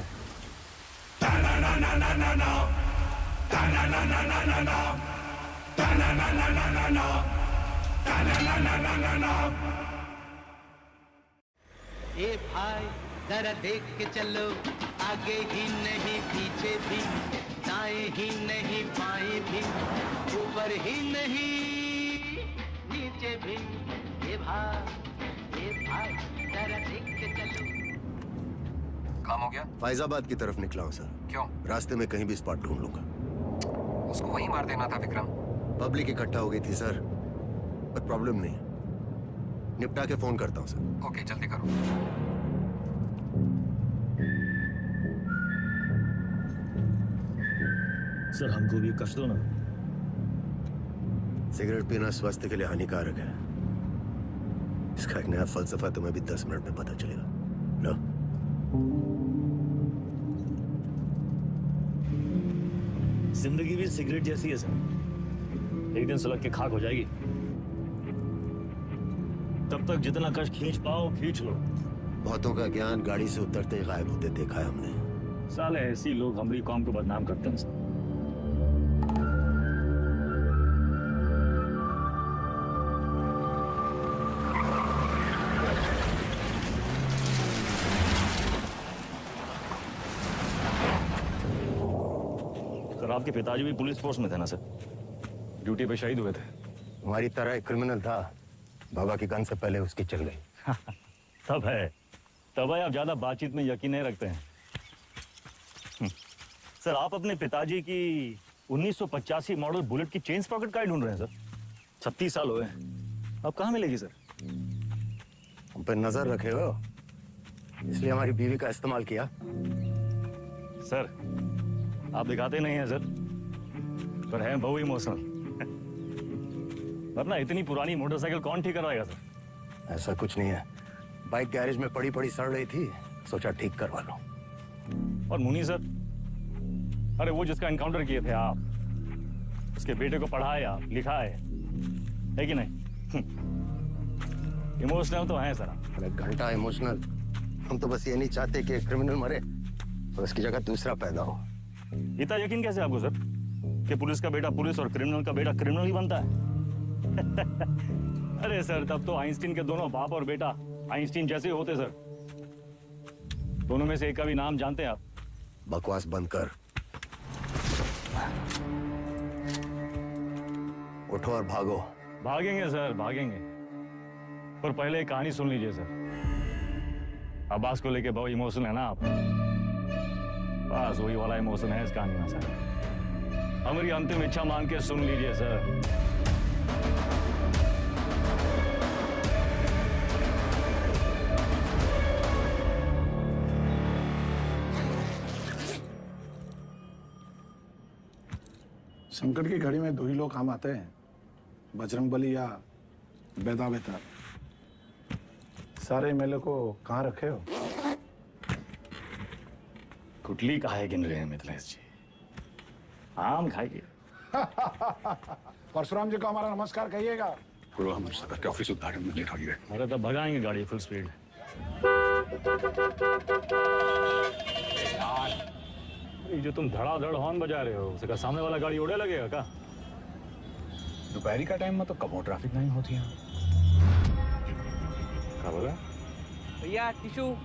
ए भाई जरा देख के चलो, आगे ही नहीं पीछे भी, दाएं ही नहीं बाएं भी, ऊपर ही नहीं नीचे भी। ए भाई जरा देख के चलो। काम हो गया? फैजाबाद की तरफ निकला हूँ सर। क्यों? रास्ते में कहीं भी स्पॉट ढूंढ लूंगा। उसको वहीं मार देना था विक्रम। पब्लिक इकट्ठा हो गई थी सर, पर प्रॉब्लम नहीं, निपटा के फोन करता हूँ सर। ओके जल्दी करो। सर हमको भी कष्ट दो ना। सिगरेट पीना स्वास्थ्य के लिए हानिकारक है, इसका एक नया फलसफा तुम्हें भी 10 मिनट में पता चलेगा। लो। जिंदगी भी सिगरेट जैसी है सर, एक दिन सुलग के खाक हो जाएगी। तब तक जितना कष्ट खींच पाओ खींच लो। बहुतों का ज्ञान गाड़ी से उतरते ही गायब होते देखा है हमने। साले ऐसी लोग हमारी कौम को बदनाम करते हैं सर। सर आपके पिताजी भी पुलिस फोर्स में थे ना सर? ड्यूटी पे शहीद हुए थे। हमारी तरह एक क्रिमिनल था, बाबा की गन से पहले उसकी चल गई। तब है आप ज्यादा बातचीत में यकीन नहीं रखते हैं। सर आप अपने पिताजी की 1985 मॉडल बुलेट की चेन स्प्रॉकेट कार्ड ढूंढ रहे हैं सर? 36 साल हुए हैं, अब कहाँ मिलेगी सर? हम पे नजर रखे हो, इसलिए हमारी बीवी का इस्तेमाल किया। सर आप दिखाते नहीं हैं सर, पर हैं बहु इमोशनल। वरना इतनी पुरानी मोटरसाइकिल कौन ठीक करवाएगा सर? ऐसा कुछ नहीं है, बाइक गैरेज में पड़ी पड़ी सड़ रही थी, सोचा ठीक करवा लो। और मुनी सर, अरे वो जिसका एनकाउंटर किए थे आप, उसके बेटे को पढ़ाए आप, लिखाए है कि नहीं? इमोशनल तो हैं सर। अरे घंटा इमोशनल, हम तो बस ये नहीं चाहते कि क्रिमिनल मरे और उसकी जगह दूसरा पैदा हो। इतना यकीन कैसे आपको सर कि पुलिस का बेटा पुलिस और क्रिमिनल का बेटा क्रिमिनल ही बनता है? अरे सर तब तो आइंस्टीन के दोनों बाप और बेटा आइंस्टीन जैसे होते सर। दोनों में से एक का भी नाम जानते हैं आप? बकवास बंद कर, उठो और भागो। भागेंगे सर भागेंगे, पर पहले एक कहानी सुन लीजिए सर। अब्बास को लेके बहुत इमोशनल है ना आप? बस वही वाला इमोशन है इस कहानी में सर। हमारी अंतिम इच्छा मान के सुन लीजिए सर। संकट की घड़ी में दो ही लोग काम आते हैं, बजरंगबली या बेदा बेतार। सारे एमएलए को कहाँ रखे हो? कुटली काहे गिन रहे हैं मिथिलेश जी? आम खाइए। परशुराम जी को हमारा नमस्कार कहिएगा। गुरु हमारे सदर के ऑफिस उद्घाटन में लेट हो गए। अरे तो भगाएंगे गाड़ी फुल स्पीड। यार, ये जो तुम धड़ाधड़ हॉर्न बजा रहे हो उसका सामने वाला गाड़ी उड़े लगेगा क्या? दोपहरी का टाइम में तो कब ट्रैफिक नहीं होती है। क्या बोला? भैया टिशू।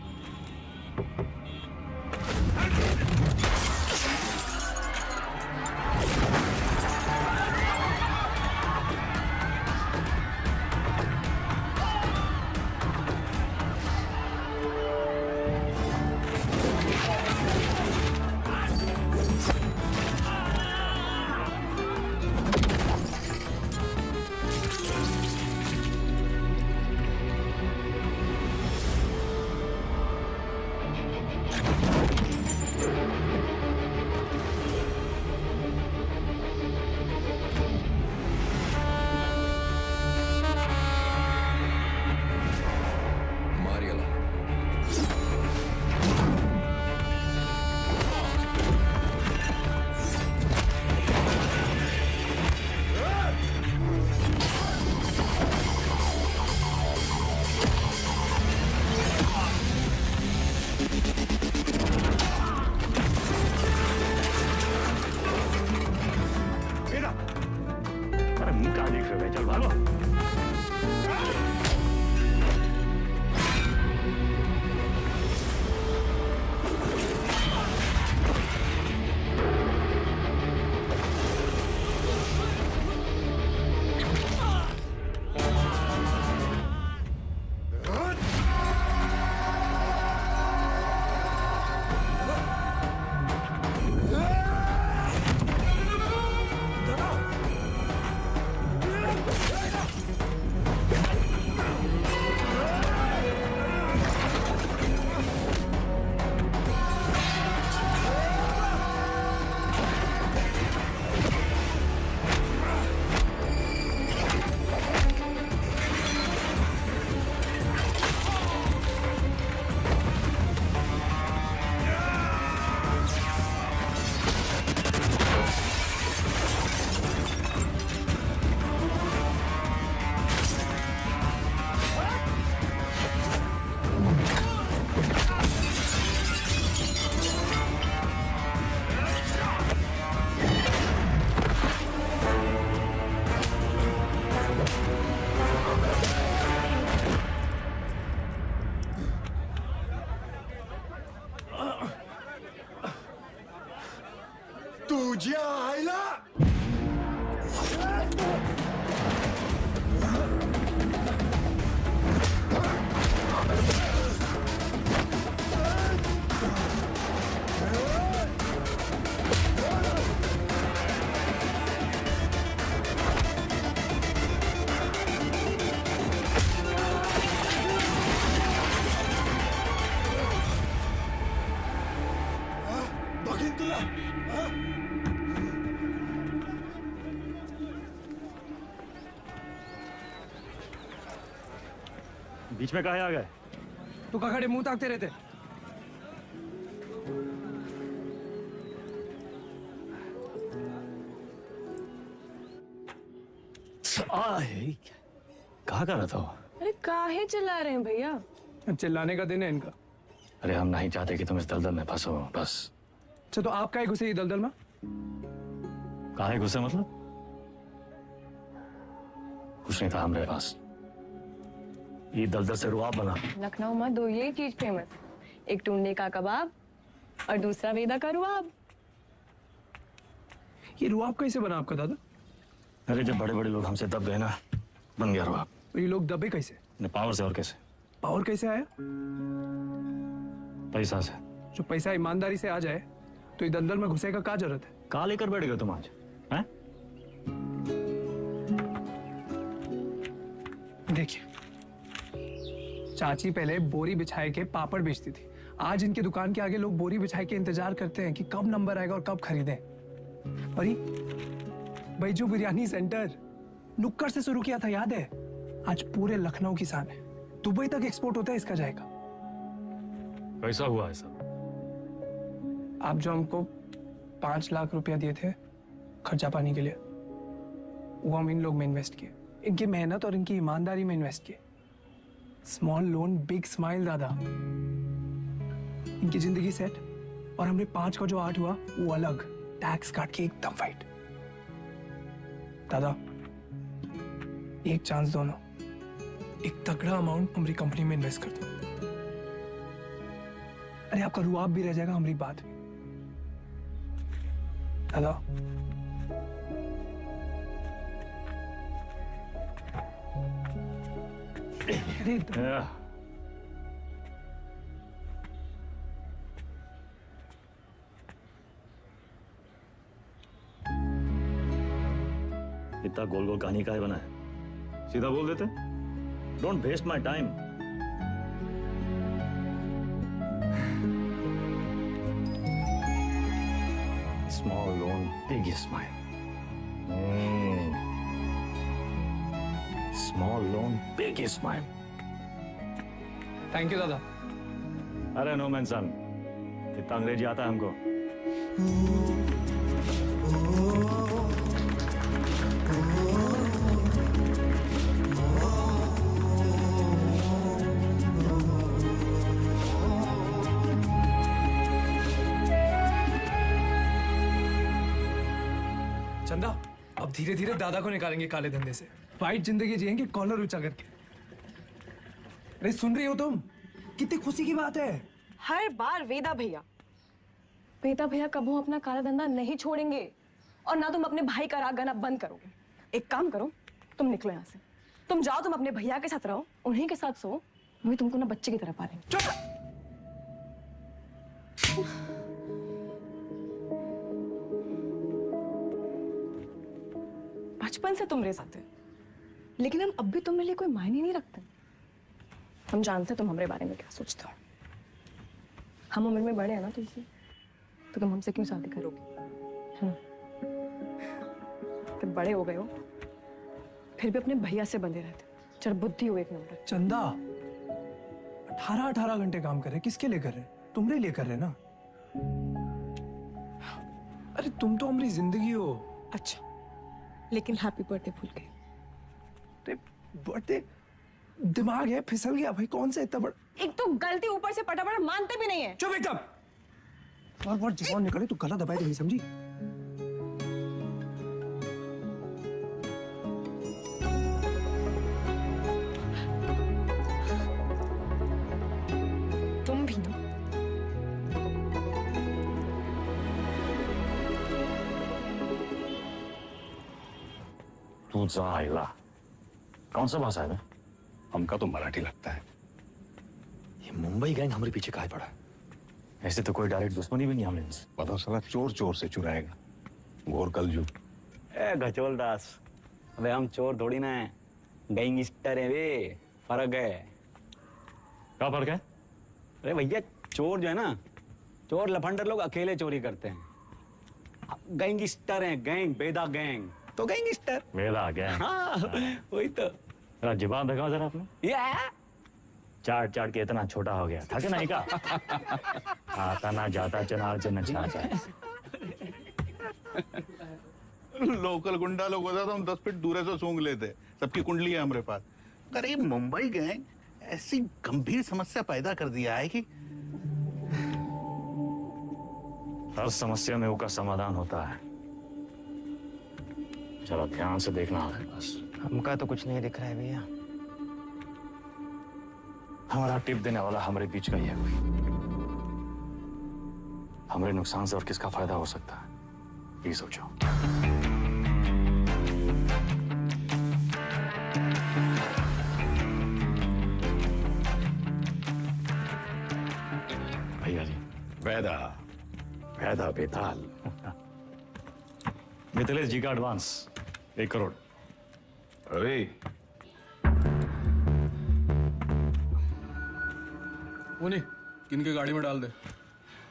तुझ्या आईला बघीन तुला बीच में काहे आ गए? तू का खड़े मुंह ताकते रहते। कहा कर रहा था? अरे काहे चिल्ला रहे हैं भैया? चिल्लाने का दिन है इनका। अरे हम नहीं चाहते कि तुम इस दलदल में फंसो, बस। अच्छा तो आप काहे घुसे ये दलदल में? काहे घुसे मतलब? कुछ नहीं था हमारे पास। ये दलदल से रुआब बना। लखनऊ में दो यही चीज फेमस, एक टुंडे का कबाब और दूसरा वेदा का रुआब। ये रुआब कैसे बना आपका दादा? अरे जब बड़े बड़े लोग हमसे दब गए ना, बन गया रुआब। तो ये लोग दबे कैसे? पावर से। और कैसे? पावर कैसे आया? पैसा से। जो पैसा ईमानदारी से आ जाए तो ये दलदल में घुसे का क्या जरूरत है? कहाँ लेकर बैठ गए तुम आज? हैं? देखिए, चाची पहले बोरी बिछाए के पापड़ बेचती थी। आज इनके दुकान के आगे लोग बोरी बिछाए के इंतजार करते हैं कि कब नंबर आएगा और कब खरीदें। और बैजू बिरयानी सेंटर नुक्कड़ से शुरू किया था, याद है? आज पूरे लखनऊ की शान है। दुबई तक एक्सपोर्ट होता है इसका जाएगा। कैसा हुआ है सब? आप जो हमको 5 लाख रुपया दिए थे खर्चा पानी के लिए, वो हम इन लोग में इन्वेस्ट किए। इनकी मेहनत और इनकी ईमानदारी में इन्वेस्ट किए। स्मॉल लोन बिग स्माइल दादा। इनकी जिंदगी सेट और हमने 5 का जो 8 हुआ वो अलग, टैक्स काट के एकदम फाइट। दादा एक चांस दो ना, एक तगड़ा अमाउंट हमारी कंपनी में इन्वेस्ट कर दो। अरे आपका रुआब भी रह जाएगा हमारी बात में। दादा इतना गोल गोल कहानी का है बना है, सीधा बोल देते। Don't waste my time. Small loan big smile, small loan big smile. Thank you दादा। अरे नो मैन सन, इतना अंग्रेजी आता है हमको। चंदा अब धीरे धीरे दादा को निकालेंगे काले धंधे से, फाइट जिंदगी जिएंगे कॉलर ऊंचा करके। अरे सुन रही हो तुम? कितनी खुशी की बात है। हर बार वेदा भैया कबू अपना काला धंधा नहीं छोड़ेंगे और ना तुम अपने भाई का राग गाना बंद करोगे। एक काम करो, तुम निकलो यहाँ से, तुम जाओ, तुम अपने भैया के साथ रहो, उन्हीं के साथ सो, वही तुमको ना बच्चे की तरह पालेंगे। बचपन से तुम मेरे साथ है, लेकिन हम अब भी तुम्हारे लिए कोई मायने नहीं रखते। हम जानते तुम हमारे बारे में क्या सोचते हो। हम उम्र में बड़े हैं ना तुमसे, तो तुम हमसे क्यों शादी करोगे? तुम बड़े हो गए हो, फिर भी अपने भैया से बंधे रहते, चल बुद्धि हो एक नंबर। चंदा 18 घंटे काम कर रहे, किसके लिए कर रहे? तुम्हारे लिए कर रहे ना। अरे तुम तो हमारी जिंदगी हो। अच्छा, लेकिन हैप्पी बर्थडे भूल गए। बर्थडे दिमाग है फिसल गया भाई, कौन सा इतना बड़ा। एक तो गलती ऊपर से पटा मानते भी नहीं है। चुप एकदम। और जवान निकले तो गला दबाए तो नहीं, समझी? तुम भी ना। तू जा आइला। कौन सा भाषा है? हमका तो मराठी लगता है। ये मुंबई गैंग हमारे पीछे काहे पड़ा? ऐसे तो कोई डायरेक्ट दुश्मनी भी नहीं हमने इनसे। पता चला चोर चोर से चुराएगा, घोर कलजू। ए गचोल दास, अबे हम चोर थोड़ी ना है, गैंगस्टर है वे। फर्क है। क्या फर्क है? अरे भैया चोर जो है ना, चोर लफंडर लोग अकेले चोरी करते हैं। गैंगस्टर हैं, गैंग, बेदा गैंग तो गैंगस्टर। बेदा गैंग। हाँ वही तो। जुबान दिखाओ जरा आपने। चाट चाट के इतना छोटा हो गया था कि नहीं का? आता ना जाता चनार से नचाता। लोकल गुंडा लोग होता तो हम 10 फीट दूर से सूंघ लेते। सबकी कुंडली है हमारे पास। अरे मुंबई गैंग ऐसी गंभीर समस्या पैदा कर दिया है कि हर समस्या में उसका समाधान होता है। चलो ध्यान से देखना है बस। हमका तो कुछ नहीं दिख रहा है भैया। हमारा टिप देने वाला हमारे बीच का ही है कोई। हमारे नुकसान से और किसका फायदा हो सकता है, ये सोचो। भैया जी। वैदा वैदा बेताल। मिथिलेश जी का एडवांस 1 करोड़। अरे उन्हीं किनके गाड़ी में डाल दे।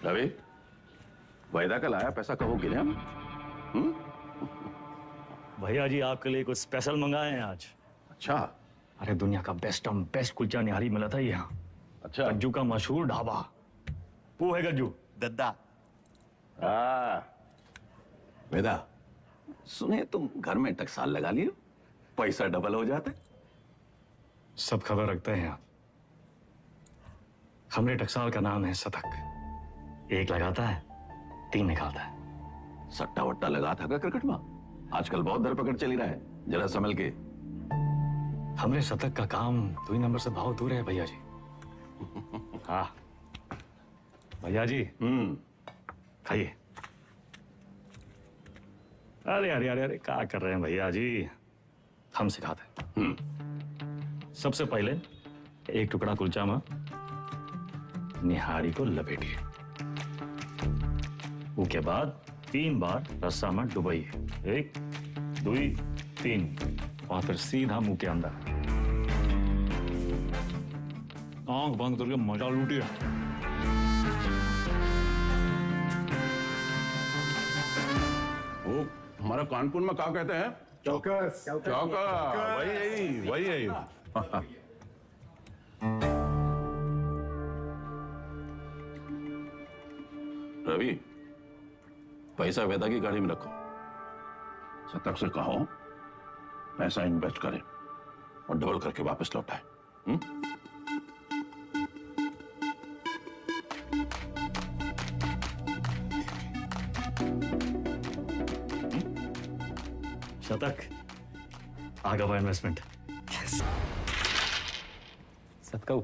रवि, वैदा का लाया पैसा कहो गिने हम? भैया जी आपके लिए कुछ स्पेशल मंगाए हैं आज। अच्छा। अरे दुनिया का बेस्ट कुलचा निहारी मिला था यहाँ। अच्छा। गज्जू का मशहूर ढाबा। वो है गज्जू दद्दा। वेदा, सुने तुम घर में टकसाल लगा लियो, पैसा डबल हो जाते। सब खबर रखते हैं आप। हमरे टकसाल का नाम है सतक। एक लगाता है 3 निकालता है। सट्टा वट्टा लगा था क्या क्रिकेट में? आजकल बहुत धरपकड़ चली रहा है, जरा संभल के। हमरे शतक का काम 2 नंबर से बहुत दूर है भैया जी। हाँ भैया जी खाइए। अरे अरे अरे अरे क्या कर रहे हैं भैया जी, हम सिखाते हैं। सबसे पहले एक टुकड़ा कुलचा में निहारी को लपेटिए, उसके बाद 3 बार रस्सा में डुबाइए, 1 2 3, और फिर सीधा मुंह के अंदर। आंख बंद करके मजा लूटिए। वो हमारा कानपुर में क्या कहते हैं? चौकस। चौका, वही है। रवि, पैसा वेदा की गाड़ी में रखो। शतक से कहो पैसा इन्वेस्ट करे और डबल करके वापस लौटाए। शतक आगे हुआ इन्वेस्टमेंट। सतकऊ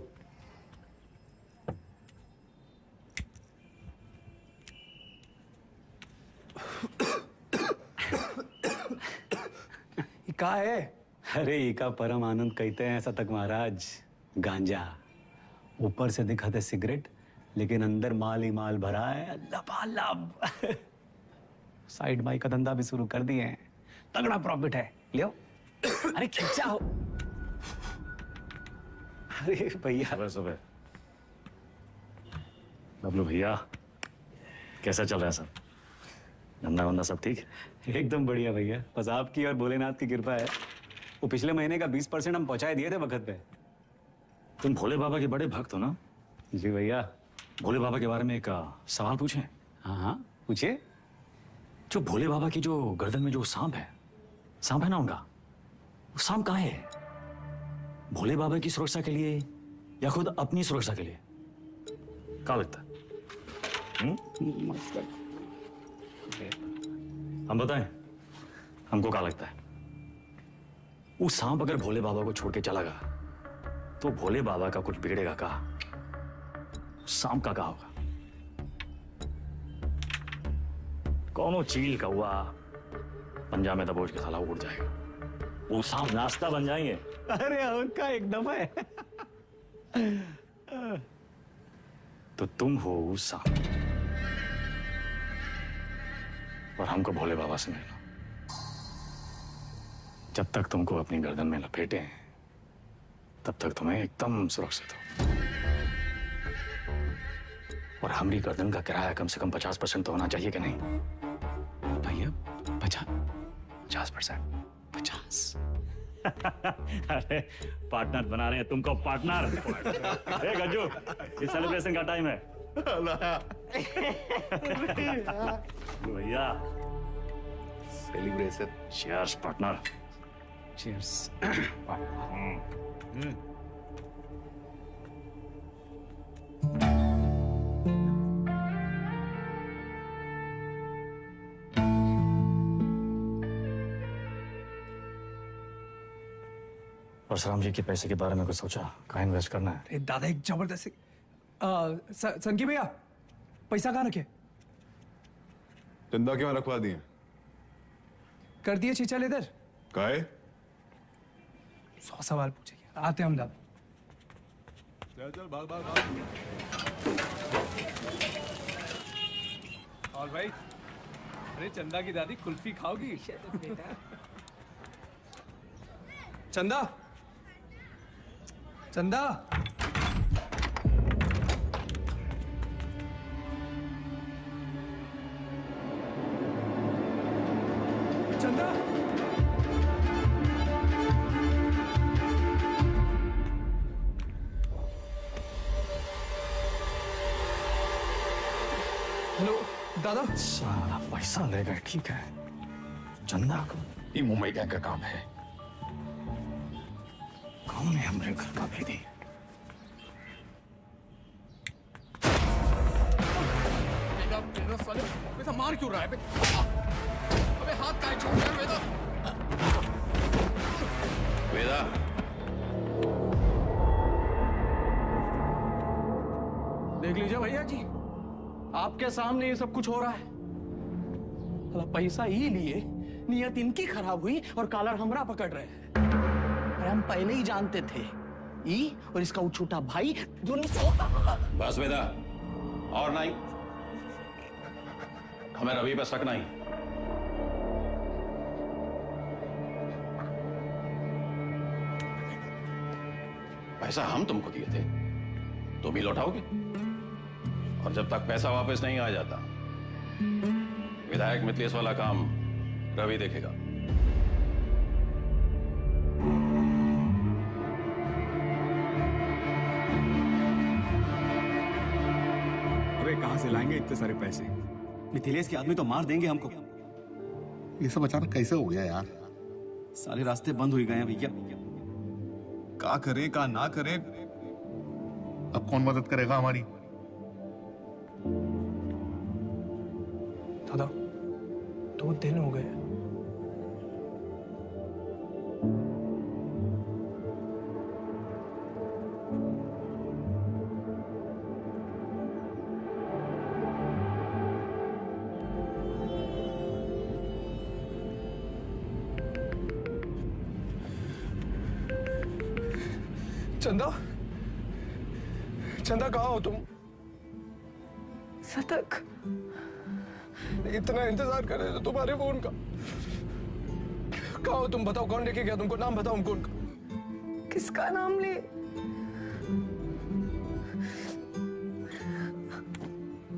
का है? अरे इका परम आनंद कहते हैं शतक महाराज। गांजा ऊपर से दिखाते सिगरेट, लेकिन अंदर माल ही माल भरा है लबालब। साइड बाई का धंधा भी शुरू कर दिए हैं, तगड़ा प्रॉफिट है। लियो अरे खींचा हो। अरे भैया सुबह बबलू भैया कैसा चल रहा है सब? धंधा वंदा सब ठीक? एकदम बढ़िया भैया, बस आपकी और भोलेनाथ की कृपा है। वो पिछले महीने का 20% हम पहुंचाए दिए थे वक्त पे। तुम भोले बाबा के बड़े भक्त हो ना? जी भैया। भोले बाबा के बारे में एक सवाल पूछें? हाँ पूछिए। जो भोले बाबा की जो गर्दन में जो सांप है ना उनका, वो सांप कहाँ है? भोले बाबा की सुरक्षा के लिए या खुद अपनी सुरक्षा के लिए? क्या लगता है? हम बताएं हमको क्या लगता है? वो सांप अगर भोले बाबा को छोड़ के चला गया तो भोले बाबा का कुछ बिगड़ेगा का? सांप का होगा? कौनो चील का हुआ पंजा में दबोच के साला उड़ जाएगा, वो सांप नाश्ता बन जाएंगे। अरे उनका एकदम है। तो तुम हो उस सांप और हमको भोले बाबा से मिलना। जब तक तुमको अपनी गर्दन में लपेटे हैं तब तक तुम्हें एकदम सुरक्षित हो। और हमारी गर्दन का किराया कम से कम 50% तो होना चाहिए कि नहीं भैया? 50%? अरे पार्टनर बना रहे हैं तुमको, पार्टनर। ए गज्जू, ये सेलिब्रेशन का टाइम है। भैया celebration. Cheers partner. Cheers. Parshuram ji के पैसे के बारे में कुछ सोचा? कहाँ इन्वेस्ट करना है? अरे दादा एक जबरदस्त संकी भैया पैसा कहाँ रखे? चंदा क्यों रखवा दिए? कर दिए चीचल इधर। काहे? 100 सवाल पूछेंगे, आते हम दादा। चल भाग। और भाई, अरे चंदा की दादी कुल्फी खाओगी? चंदा चंदा चंदा हेलो दादा। सारा पैसा ले गए, ठीक है। चंदा को ये मुंबई का काम है, कौन है हमारे घर का भेदी? ऐसा मार क्यों रहा है? अबे हाथ काहे छोड़ रहा है वेदा? वेदा, देख लीजिए भैया जी, आपके सामने ये सब कुछ हो रहा है। पैसा ही लिए, नियत इनकी खराब हुई और कॉलर हमरा पकड़ रहे हैं। अरे हम पहले ही जानते थे, ई और इसका वो छोटा भाई दोनों। बस वेदा, और नहीं, हमें रवि पर शक नहीं। पैसा हम तुमको दिए थे, तुम ही लौटाओगे, और जब तक पैसा वापस नहीं आ जाता विधायक मिथिलेश वाला काम रवि देखेगा। अबे कहां से लाएंगे इतने सारे पैसे? मिथिलेश के आदमी तो मार देंगे हमको। ये सब अचानक कैसे हो गया यार? सारे रास्ते बंद हो गए हैं भैया। का करें का ना करें? अब कौन मदद करेगा हमारी? दादा 2 दिन हो गए। चंदा, चंदा कहाँ हो तुम? सतक, इतना इंतजार कर रहे थे तुम्हारे फोन का। कहाँ हो तुम? बताओ कौन लेके गया तुमको? नाम बताओ हमको उनका। किसका नाम ले?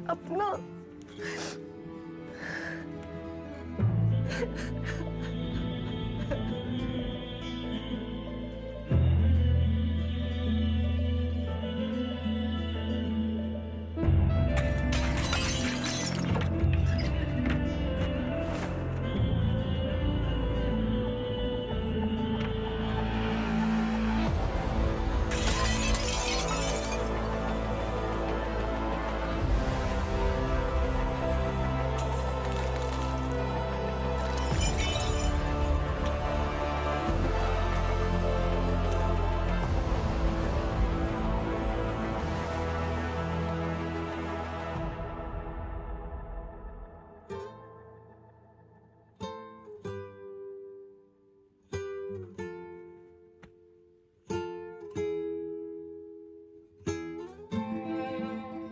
अपना।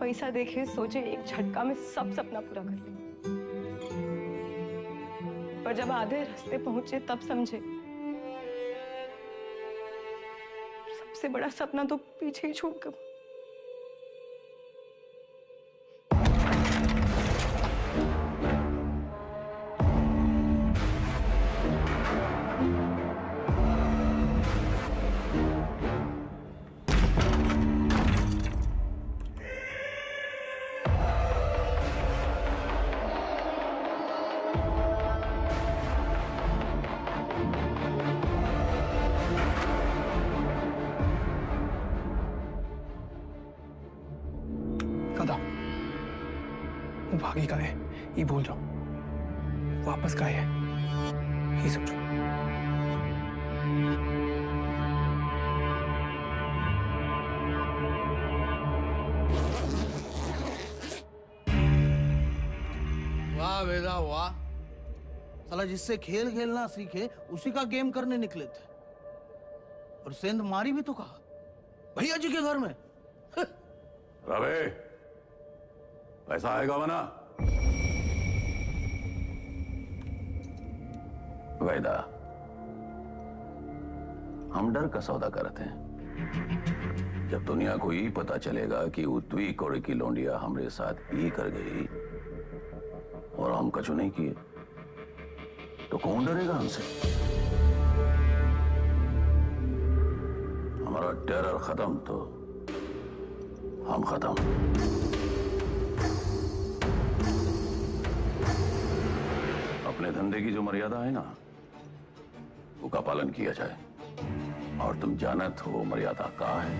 पैसा देखे सोचे एक झटका में सब सपना पूरा कर ले, पर जब आधे रास्ते पहुंचे तब समझे सबसे बड़ा सपना तो पीछे ही छूट गया। वो भागी का है ये भूल जाओ, वापस का है ये समझो। वाह वेदा वाह, साला जिससे खेल खेलना सीखे उसी का गेम करने निकले थे, और सेंध मारी भी तो कहा भैया जी के घर में। रवे, पैसा आएगा वरना। वैदा, हम डर का सौदा करते हैं। जब दुनिया को ये पता चलेगा कि उत्वी कोड़े की लौंडिया हमारे साथ ये कर गई और हम कछु नहीं किए, तो कौन डरेगा हमसे? हमारा टेरर खत्म तो हम खत्म। अपने धंधे की जो मर्यादा है ना, उसका पालन किया जाए, और तुम जानत हो मर्यादा का है।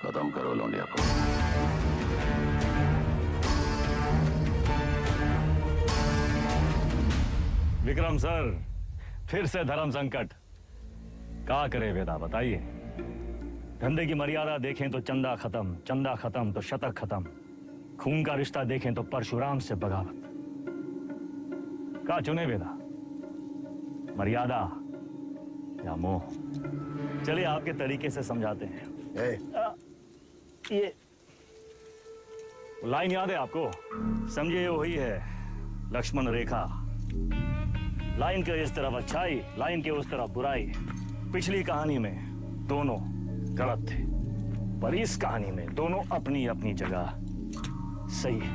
खत्म करो लौंडिया को। विक्रम सर, फिर से धर्म संकट। क्या करे वेदा, बताइए। धंधे की मर्यादा देखें तो चंदा खत्म, चंदा खत्म तो शतक खत्म, खून का रिश्ता देखें तो परशुराम से बगावत। क्या चुने वेदा, मर्यादा या मोह? चलिए आपके तरीके से समझाते हैं। ये लाइन याद है आपको? समझिए वही है लक्ष्मण रेखा। लाइन के इस तरफ अच्छाई, लाइन के उस तरफ बुराई। पिछली कहानी में दोनों गलत थे, पर इस कहानी में दोनों अपनी अपनी जगह सही है।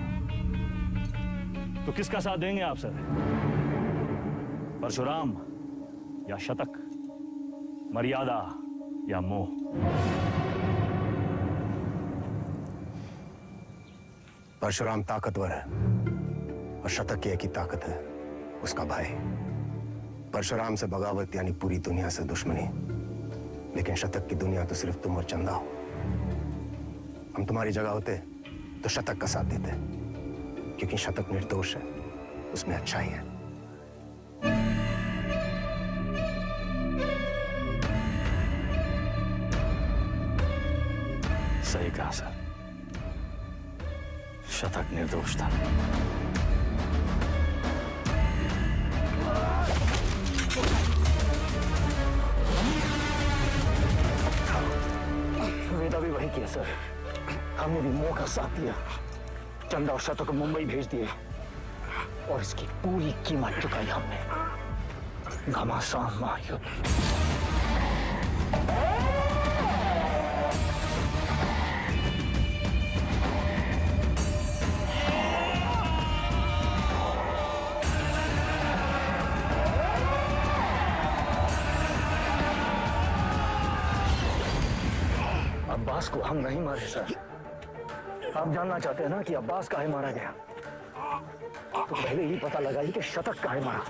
तो किसका साथ देंगे आप सर? परशुराम या शतक, मर्यादा या मोह? परशुराम ताकतवर है और शतक की एक ही ताकत है, उसका भाई। परशुराम से बगावत यानी पूरी दुनिया से दुश्मनी, लेकिन शतक की दुनिया तो सिर्फ तुम और चंदा हो। हम तुम्हारी जगह होते तो शतक का साथ देते, क्योंकि शतक निर्दोष है, उसमें अच्छाई है। सही कहा सर, शतक निर्दोष था। वेदा भी वही किया सर, हमने भी मोह का साथ दिया, चंदा और शतक को मुंबई भेज दिए और इसकी पूरी कीमत चुकाई हमने। घमासान महायुद्ध। अब्बास को हम नहीं मारे सर। आप जानना चाहते हैं ना कि अब्बास काहे मारा गया? तो पहले ही पता लगाइए कि शतक काहे मारा।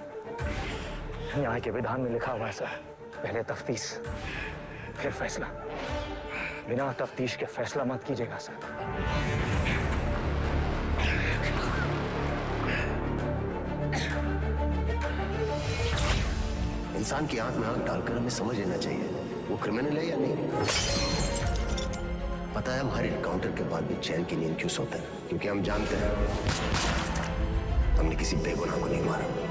न्याय के विधान में लिखा हुआ है सर, पहले तफ्तीश फिर फैसला। बिना तफ्तीश के फैसला मत कीजिएगा सर। इंसान की आंख में आंख डालकर हमें समझ लेना चाहिए वो क्रिमिनल है या नहीं। पता है हम हर एनकाउंटर के बाद भी चैन की नींद क्यों सोते हैं? क्योंकि हम जानते हैं हमने किसी बेगुनाह को नहीं मारा।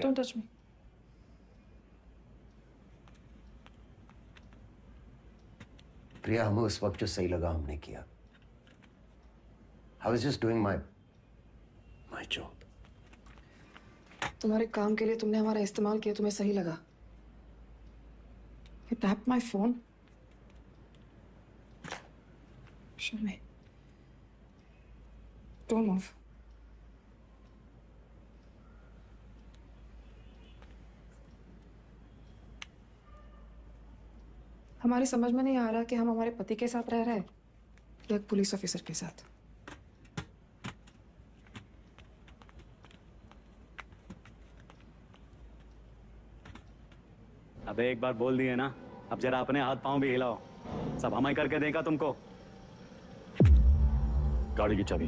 Don't touch me. प्रिया, हमें उस वक्त जो सही लगा हमने किया। I was just doing my job. तुम्हारे काम के लिए तुमने हमारा इस्तेमाल किया, तुम्हें सही लगा। You tapped my phone. Show me. Don't move. हमारी समझ में नहीं आ रहा कि हम हमारे पति के साथ रह रहे हैं या एक पुलिस ऑफिसर के साथ। अबे एक बार बोल दिए ना, अब जरा अपने हाथ पांव भी हिलाओ। सब हम ही करके देगा तुमको। गाड़ी की चाबी।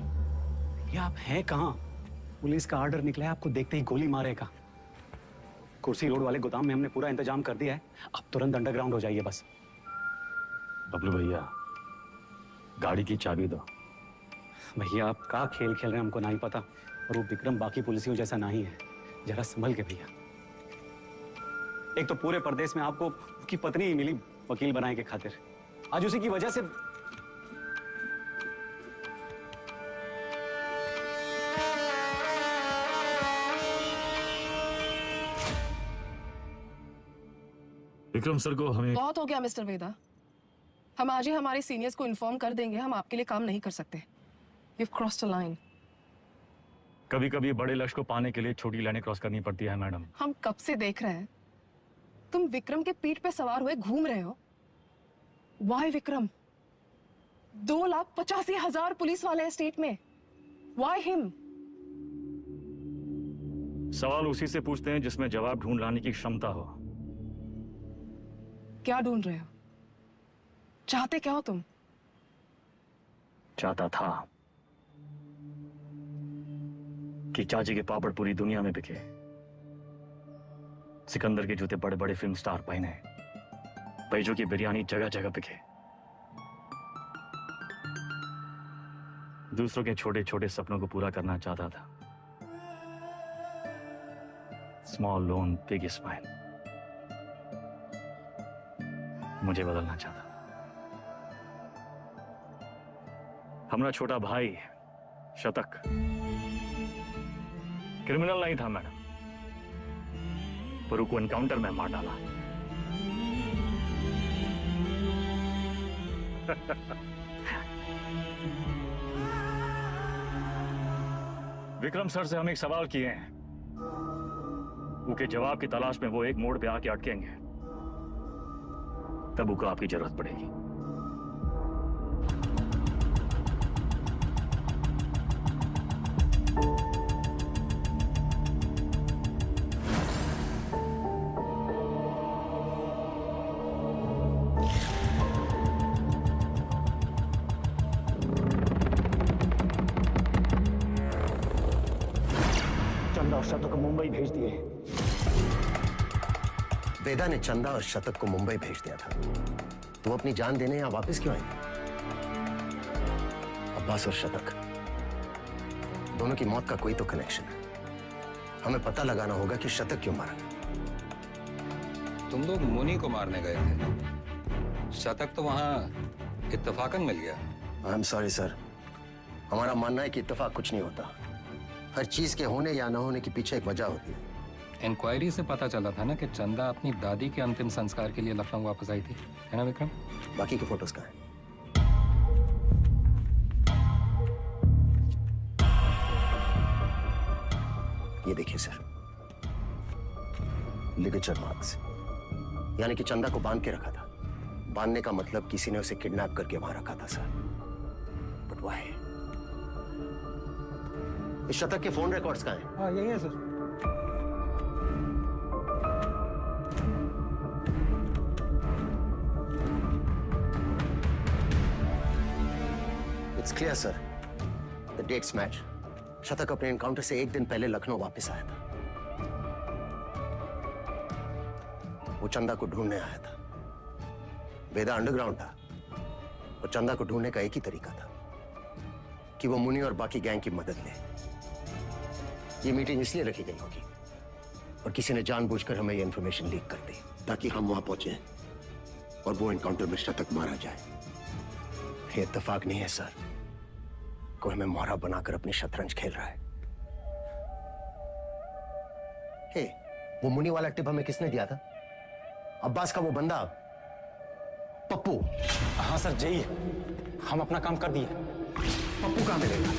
ये आप हैं कहाँ? पुलिस का ऑर्डर निकला है, आपको देखते ही गोली मारेगा। कुर्सी रोड वाले गोदाम में हमने पूरा इंतजाम कर दिया है, अब तुरंत अंडरग्राउंड हो जाइए बस। बबलू भैया, गाड़ी की चाबी दो। भैया आप क्या खेल खेल रहे हैं हमको नहीं पता, और वो विक्रम बाकी पुलिसियों जैसा नहीं है, जरा संभल के भैया। एक तो पूरे प्रदेश में आपको उसकी पत्नी ही मिली वकील बनाने के खातिर, आज उसी की वजह से। विक्रम सर को हमें बहुत हो गया मिस्टर वेदा, हम आज ही हमारे सीनियर्स को इन्फॉर्म कर देंगे, हम आपके लिए काम नहीं कर सकते। You've crossed a line. कभी कभी बड़े लक्ष्य को पाने के लिए छोटी लाइनें क्रॉस करनी पड़ती है मैडम। हम कब से देख रहे हैं तुम विक्रम के पीठ पे सवार हुए घूम रहे हो। Why विक्रम? 2,85,000 पुलिस वाले हैं स्टेट में। Why him? सवाल उसी से पूछते हैं जिसमें जवाब ढूंढ लाने की क्षमता हो। क्या ढूंढ रहे हो? चाहते क्या हो तुम? चाहता था कि चाची के पापड़ पूरी दुनिया में बिके, सिकंदर के जूते बड़े बड़े फिल्म स्टार पहने, बैजू की बिरयानी जगह जगह बिके, दूसरों के छोटे छोटे सपनों को पूरा करना चाहता था। Small loan big smile. मुझे बदलना चाहता। हमारा छोटा भाई शतक क्रिमिनल नहीं था मैडम, पर उसको एनकाउंटर में मार डाला। विक्रम सर से हम एक सवाल किए हैं, उसके जवाब की तलाश में वो एक मोड़ पे आके अटकेंगे, तब उसको आपकी जरूरत पड़ेगी। चंदा और शतक को मुंबई भेज दिए। वेदा ने चंदा और शतक को मुंबई भेज दिया था, तो वो अपनी जान देने यहां वापस क्यों आए? अब्बास और शतक दोनों की मौत का कोई तो कनेक्शन है। हमें पता लगाना होगा कि शतक क्यों मारा। तुम लोग मुनि को मारने गए थे, शतक तो वहां इत्तेफाकन मिल गया। आई एम सॉरी सर, हमारा मानना है कि इत्तेफाक कुछ नहीं होता। हर चीज के होने या न होने के पीछे एक वजह होती है। इंक्वायरी से पता चला था ना कि चंदा अपनी दादी के अंतिम संस्कार के लिए लखनऊ वापस आई थी, है ना विक्रम? बाकी के फोटोज कहाँ हैं? ये देखिए सर, लिगेचर मार्क्स, यानी कि चंदा को बांध के रखा था। बांधने का मतलब किसी ने उसे किडनैप करके वहां रखा था सर। But why? इस शतक के फोन रिकॉर्ड्स कहाँ हैं? हाँ यही है sir. It's clear, sir. The dates match. शतक अपने एनकाउंटर से एक दिन पहले लखनऊ वापस आया था। वो चंदा को ढूंढने आया था। वेदा अंडरग्राउंड था और चंदा को ढूंढने का एक ही तरीका था कि वो मुनि और बाकी गैंग की मदद ले। ये मीटिंग इसलिए रखी गई होगी और किसी ने जानबूझकर हमें ये इंफॉर्मेशन लीक कर दी ताकि हम वहां पहुंचे और वो एनकाउंटर में शतक मारा जाए। ये इत्तेफाक नहीं है सर, कोई हमें मोहरा बनाकर अपनी शतरंज खेल रहा है। हे, वो मुनि वाला टिप हमें किसने दिया था? अब्बास का वो बंदा पप्पू। हाँ सर, जय, हम अपना काम कर दिए। पप्पू कहाँ मिलेगा?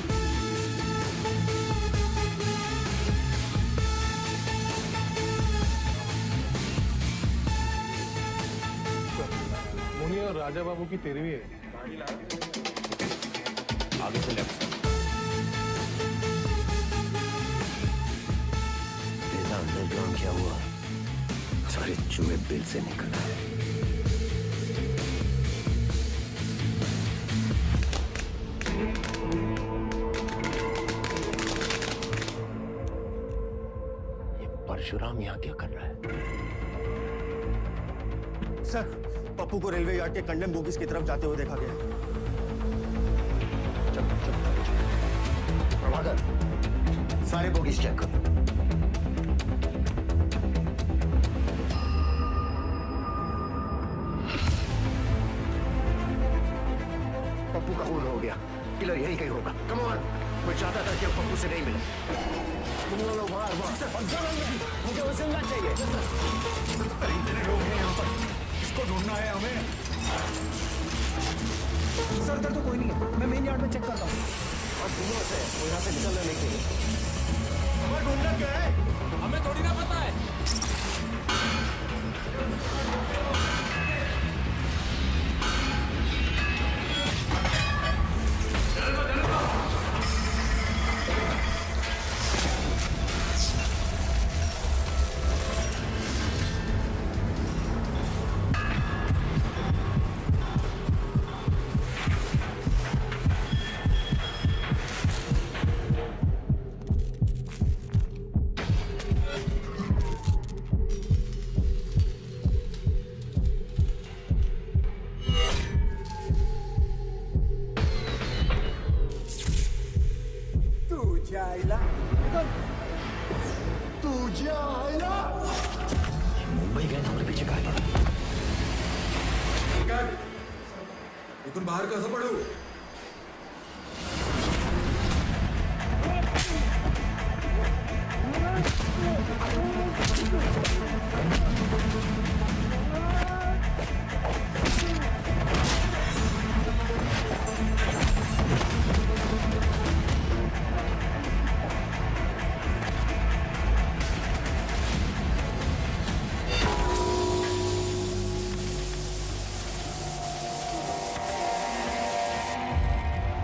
मुनि और राजा बाबू की तेरहवीं है। आगे से लेफ्ट। बेटा अंडरग्राउंड क्या हुआ? सारे चूहे बिल से निकल आए। ये परशुराम यहाँ क्या कर रहा है? सर, पप्पू को रेलवे यार्ड के कंडेम बोगीज की तरफ जाते हुए देखा गया। प्रभाकर, सारे बोगीज चेक करो। पप्पू का खून हो गया, किलर यही कहीं होगा। कम ऑन, मैं चाहता था कि पप्पू से नहीं मिले। तुम लोग मुझे वो जिंदा चाहिए। इतने लोग हैं यहाँ पर, इसको ढूंढना है हमें। सर इधर तो कोई नहीं है, मैं मेन यार्ड में चेक करता हूँ। और सुनो से, वो यहाँ से निकलना नहीं चाहिए। हमें ढूंढना क्या है? हमें थोड़ी ना पता है। तुझे आया मुंबई गए हमारे पीछे कहा पड़ा। इथून बाहेर कसं पडू?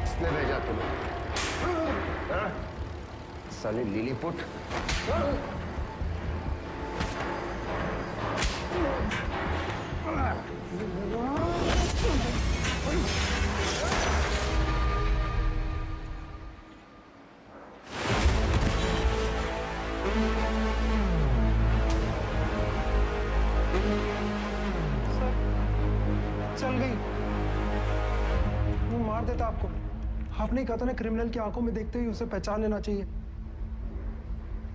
किसने भेजा तुम्हें? हाँ? साले लिलीपुट। चल गई। वो मार देता आपको। आपने कहा था ना क्रिमिनल की आंखों में देखते ही उसे पहचान लेना चाहिए।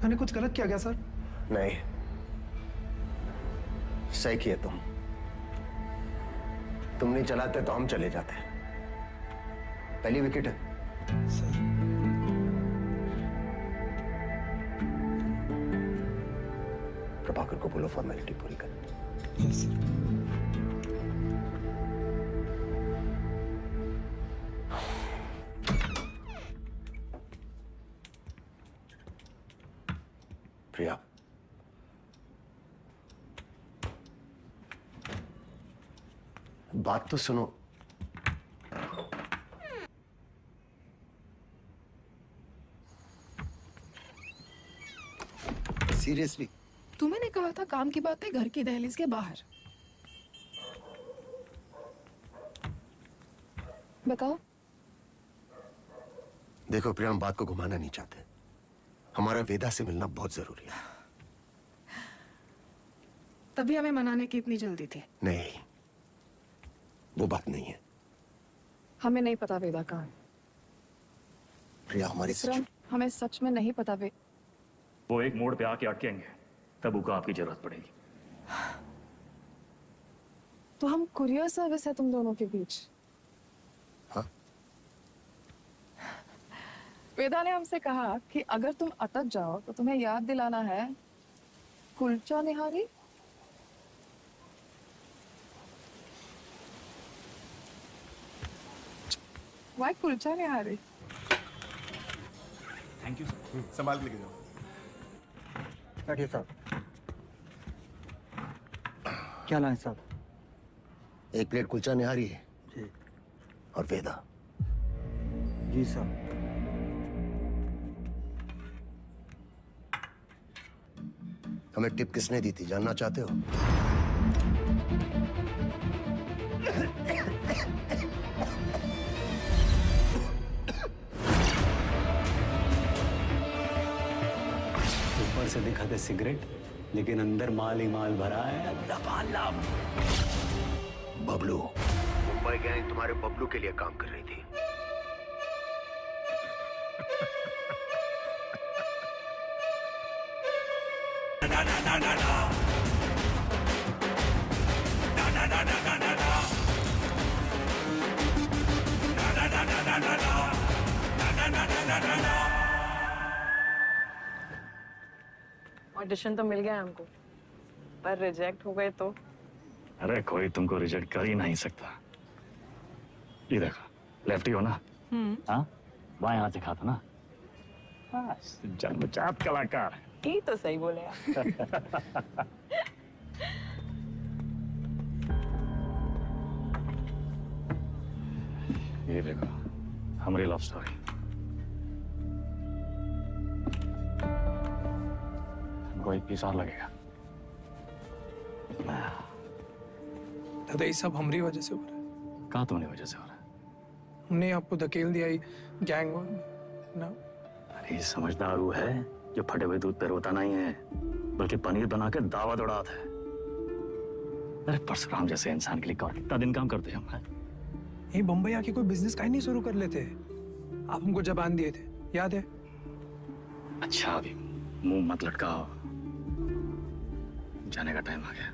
मैंने कुछ गलत किया क्या सर? नहीं, सही किए तुम नहीं चलाते तो हम चले जाते। पहली विकेट है। प्रभाकर को बोलो फॉर्मेलिटी पूरी कर। Yes sir. प्रिया, बात तो सुनो। सीरियसली? तुम्हें ने कहा था काम की बातें घर की दहलीज के बाहर। बताओ। देखो प्रिया, हम बात को घुमाना नहीं चाहते। हमारा वेदा से मिलना बहुत जरूरी है। तभी हमें मनाने की इतनी जल्दी थी। नहीं, वो बात नहीं है। हमें नहीं पता वेदा कहाँ है। प्रिया, हमारी हमें सच में नहीं पता वो एक मोड़ पे आके अटकेंगे, तब उनको आपकी जरूरत पड़ेगी। तो हम कुरियर सर्विस है तुम दोनों के बीच। हाँ? वेदा ने हमसे कहा कि अगर तुम अटक जाओ तो तुम्हें याद दिलाना है kulcha nihari. Why kulcha nihari? Thank you sir. संभाल के लेके जाओ। बैठिए साहब। क्या लाए साहब? एक प्लेट कुलचा निहारी है जी। और वेदा। जी साहब। हमें टिप किसने दी थी, जानना चाहते हो? ऊपर से दिखाते सिगरेट, लेकिन अंदर माल ही माल भरा है लबालब। बबलू, मुंबई गैंग तुम्हारे बबलू के लिए काम कर रही थी। ऑडिशन तो मिल गया हमको, पर रिजेक्ट हो गए तो? अरे कोई तुमको रिजेक्ट कर ही नहीं सकता। ये देखो, लेफ्टी हो ना? हाँ, बाएं हाथ दिखा था ना? बस जन्मजात कलाकार। ये तो सही बोले आप। ये देखो, हमारी लव स्टोरी। हमको 1 पीस और लगेगा। दादा ये सब हमारी वजह से हो रहा है। कहाँ तुम्हारी वजह से हो रहा है? हमने आपको धकेल दिया ही गैंग वॉर ना। अरे समझदार वो है जो फटे हुए दूध पे रोता नहीं है, बल्कि पनीर बना के दावा दौड़ाता है। अरे परशुराम जैसे इंसान के लिए कौन कितना दिन काम करते हैं हम? यही बम्बई आके कोई बिजनेस का ही नहीं शुरू कर लेते। आप हमको जबान दिए थे, याद है? अच्छा अभी मुंह मत लटकाओ, जाने का टाइम आ गया।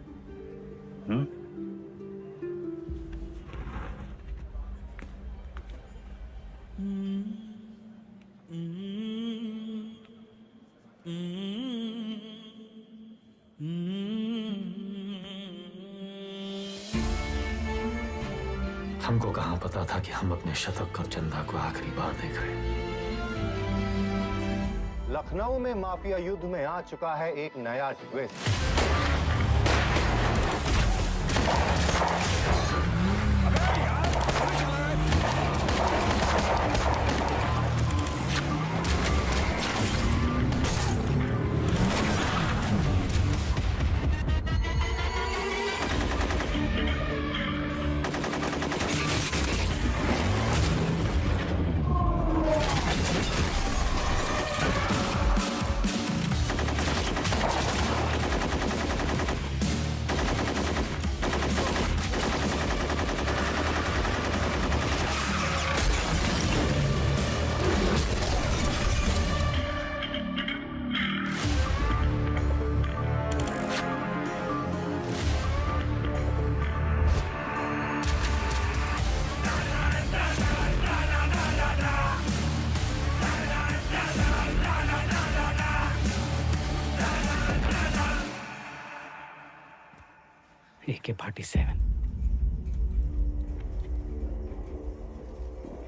हमको कहां पता था कि हम अपने शतक और चंदा को आखिरी बार देख रहे हैं। लखनऊ में माफिया युद्ध में आ चुका है एक नया ट्विस्ट।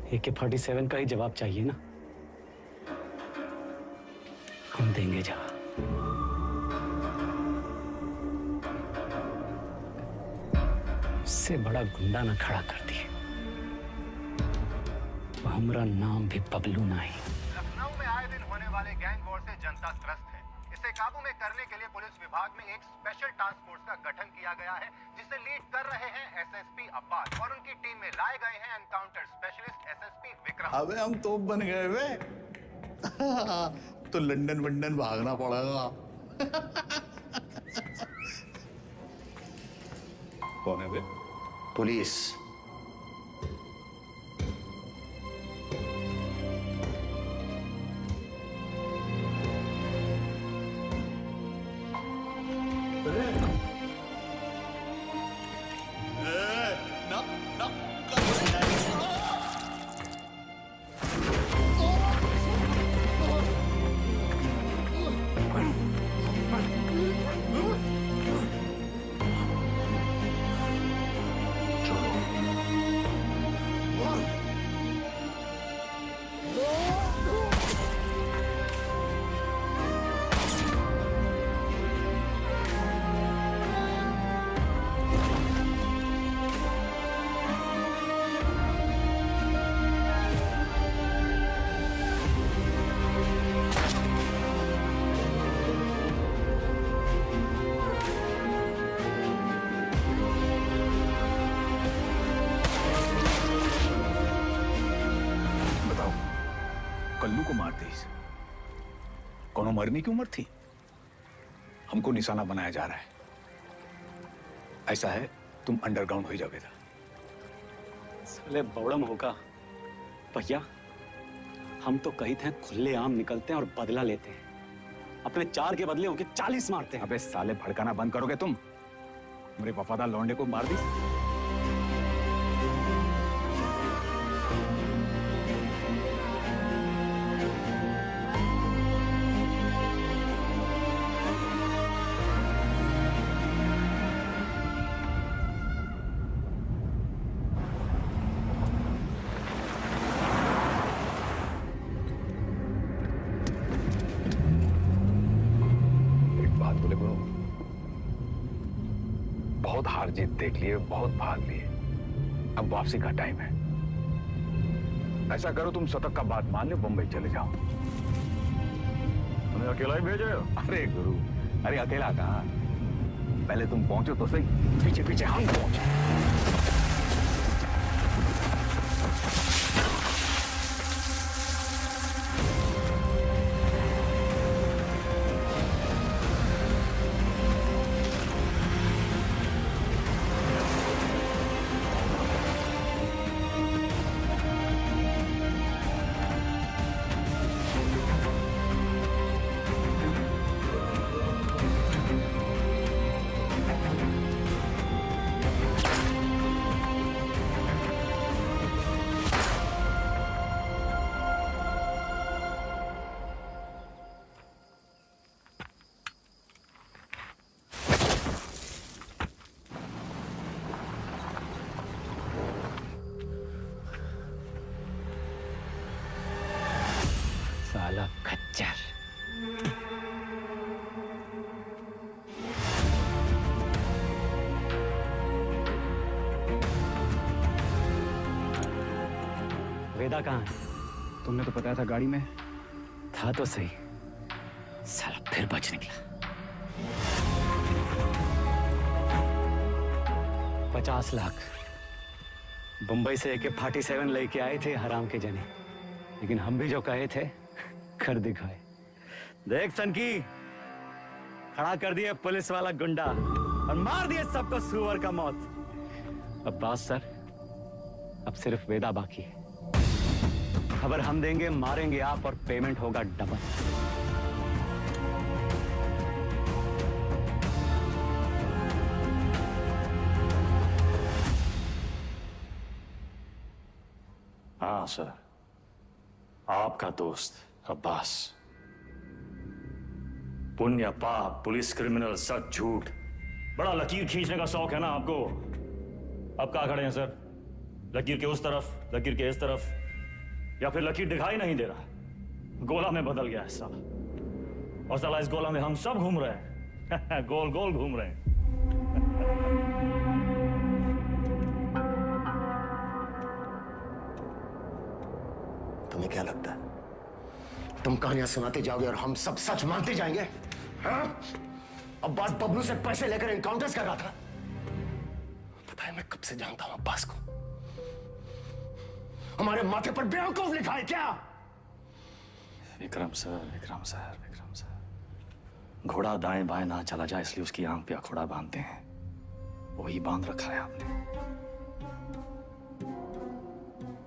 AK-47 का ही जवाब चाहिए ना, हम देंगे जवाब। इससे बड़ा गुंडा ना खड़ा कर दिए, तो हमारा नाम भी बबलू नहीं। लखनऊ में आए दिन होने वाले गैंग वॉर से जनता त्रस्त है। इसे काबू में करने के लिए पुलिस विभाग में एक स्पेशल टास्क फोर्स का गठन किया गया है, जिसे लीड कर रहे हैं SSP अब्बास और उनकी टीम में लाए गए हैं एनकाउंटर स्पेशलिस्ट SSP विक्रम। अबे हम तोप बन गए वे। तो लंदन वंदन भागना पड़ेगा। कौन है बे? पुलिस। कल्लू को मार दी, कौनो मरने की उम्र थी। हमको निशाना बनाया जा रहा है। ऐसा है, तुम अंडरग्राउंड हो जाओगे। साले बौड़म होगा भैया, हम तो कही थे खुले आम निकलते हैं और बदला लेते हैं, अपने 4 के बदले होके 40 मारते हैं। अबे साले भड़काना बंद करोगे तुम? मेरे वफादार लौंडे को मार दी। बहुत हार जीत देख लिए, बहुत भाग लिए, अब वापसी का टाइम है। ऐसा करो, तुम शतक का बात मान लो, बंबई चले जाओ। उन्हें अकेला ही भेजे? अरे गुरु, अरे अकेला कहाँ, पहले तुम पहुंचो तो सही। पीछे पीछे हम पहुंचे। वेदा कहाँ है? तुमने तो बताया था गाड़ी में। था तो सही, साला फिर बच निकला। 50 लाख बंबई से AK-47 लेके आए थे हराम के जने, लेकिन हम भी जो कहे थे कर दिखाए। देख सनकी, खड़ा कर दिए पुलिस वाला गुंडा और मार दिए सबको सुअर का मौत। अब्बास सर, अब सिर्फ वेदा बाकी है। खबर हम देंगे, मारेंगे आप और पेमेंट होगा डबल। हाँ सर, आपका दोस्त अब्बास। पुण्य पाप, पुलिस, क्रिमिनल, सच झूठ, बड़ा लकीर खींचने का शौक है ना आपको। अब कहाँ खड़े हैं सर? लकीर के उस तरफ, लकीर के इस तरफ, या फिर लकीर दिखाई नहीं दे रहा, गोला में बदल गया है साला। और साला इस गोला में हम सब घूम रहे हैं गोल गोल घूम रहे हैं। तुम्हें क्या लगता है तुम कहानियां सुनाते जाओगे और हम सब सच मानते जाएंगे? हाँ? अब्बास बबलू से पैसे लेकर एनकाउंटर्स कर रहा था। पता है मैं कब से जानता हूं अब्बास को। हमारे माथे पर बेवकूफ लिखा है क्या? Vikram sir, Vikram sir, Vikram sir, घोड़ा दाएं बाएं ना चला जाए इसलिए उसकी आंख पे अखोड़ा बांधते हैं, वही बांध रखा है आपने।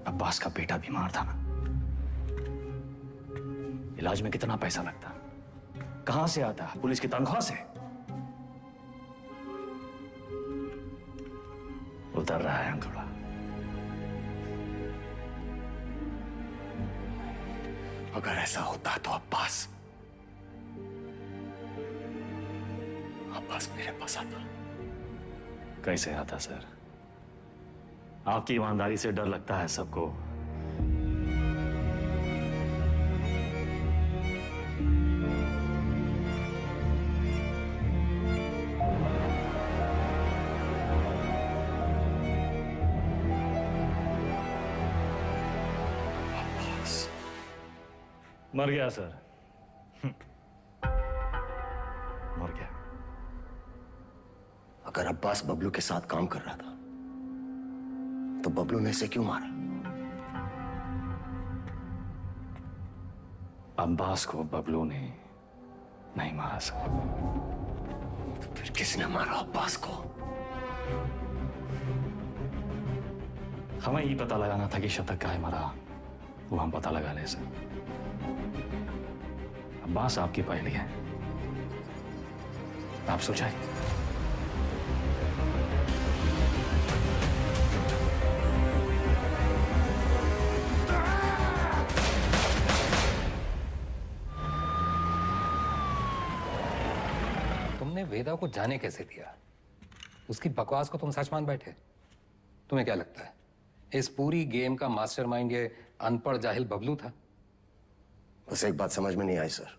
अब्बास का बेटा बीमार था ना, इलाज में कितना पैसा लगता, कहां से आता? पुलिस की तनख्वाह से। उतर रहा है अंगूठा। अगर ऐसा होता तो अब्बास मेरे पास आता। कैसे आता सर? आपकी ईमानदारी से डर लगता है सबको। मर गया सर, मर गया। अगर अब्बास बबलू के साथ काम कर रहा था तो बबलू ने इसे क्यों मारा? अब्बास को बबलू ने नहीं मारा सर। फिर किसने मारा अब्बास को? हमें ही पता लगाना था कि शतक काहे मरा, वो हम पता लगा ले सर। अब्बास आपकी पहली है, आप सुलझाइए। तुमने वेदा को जाने कैसे दिया? उसकी बकवास को तुम सच मान बैठे? तुम्हें क्या लगता है इस पूरी गेम का मास्टरमाइंड ये अनपढ़ जाहिल बबलू था? बस एक बात समझ में नहीं आई सर,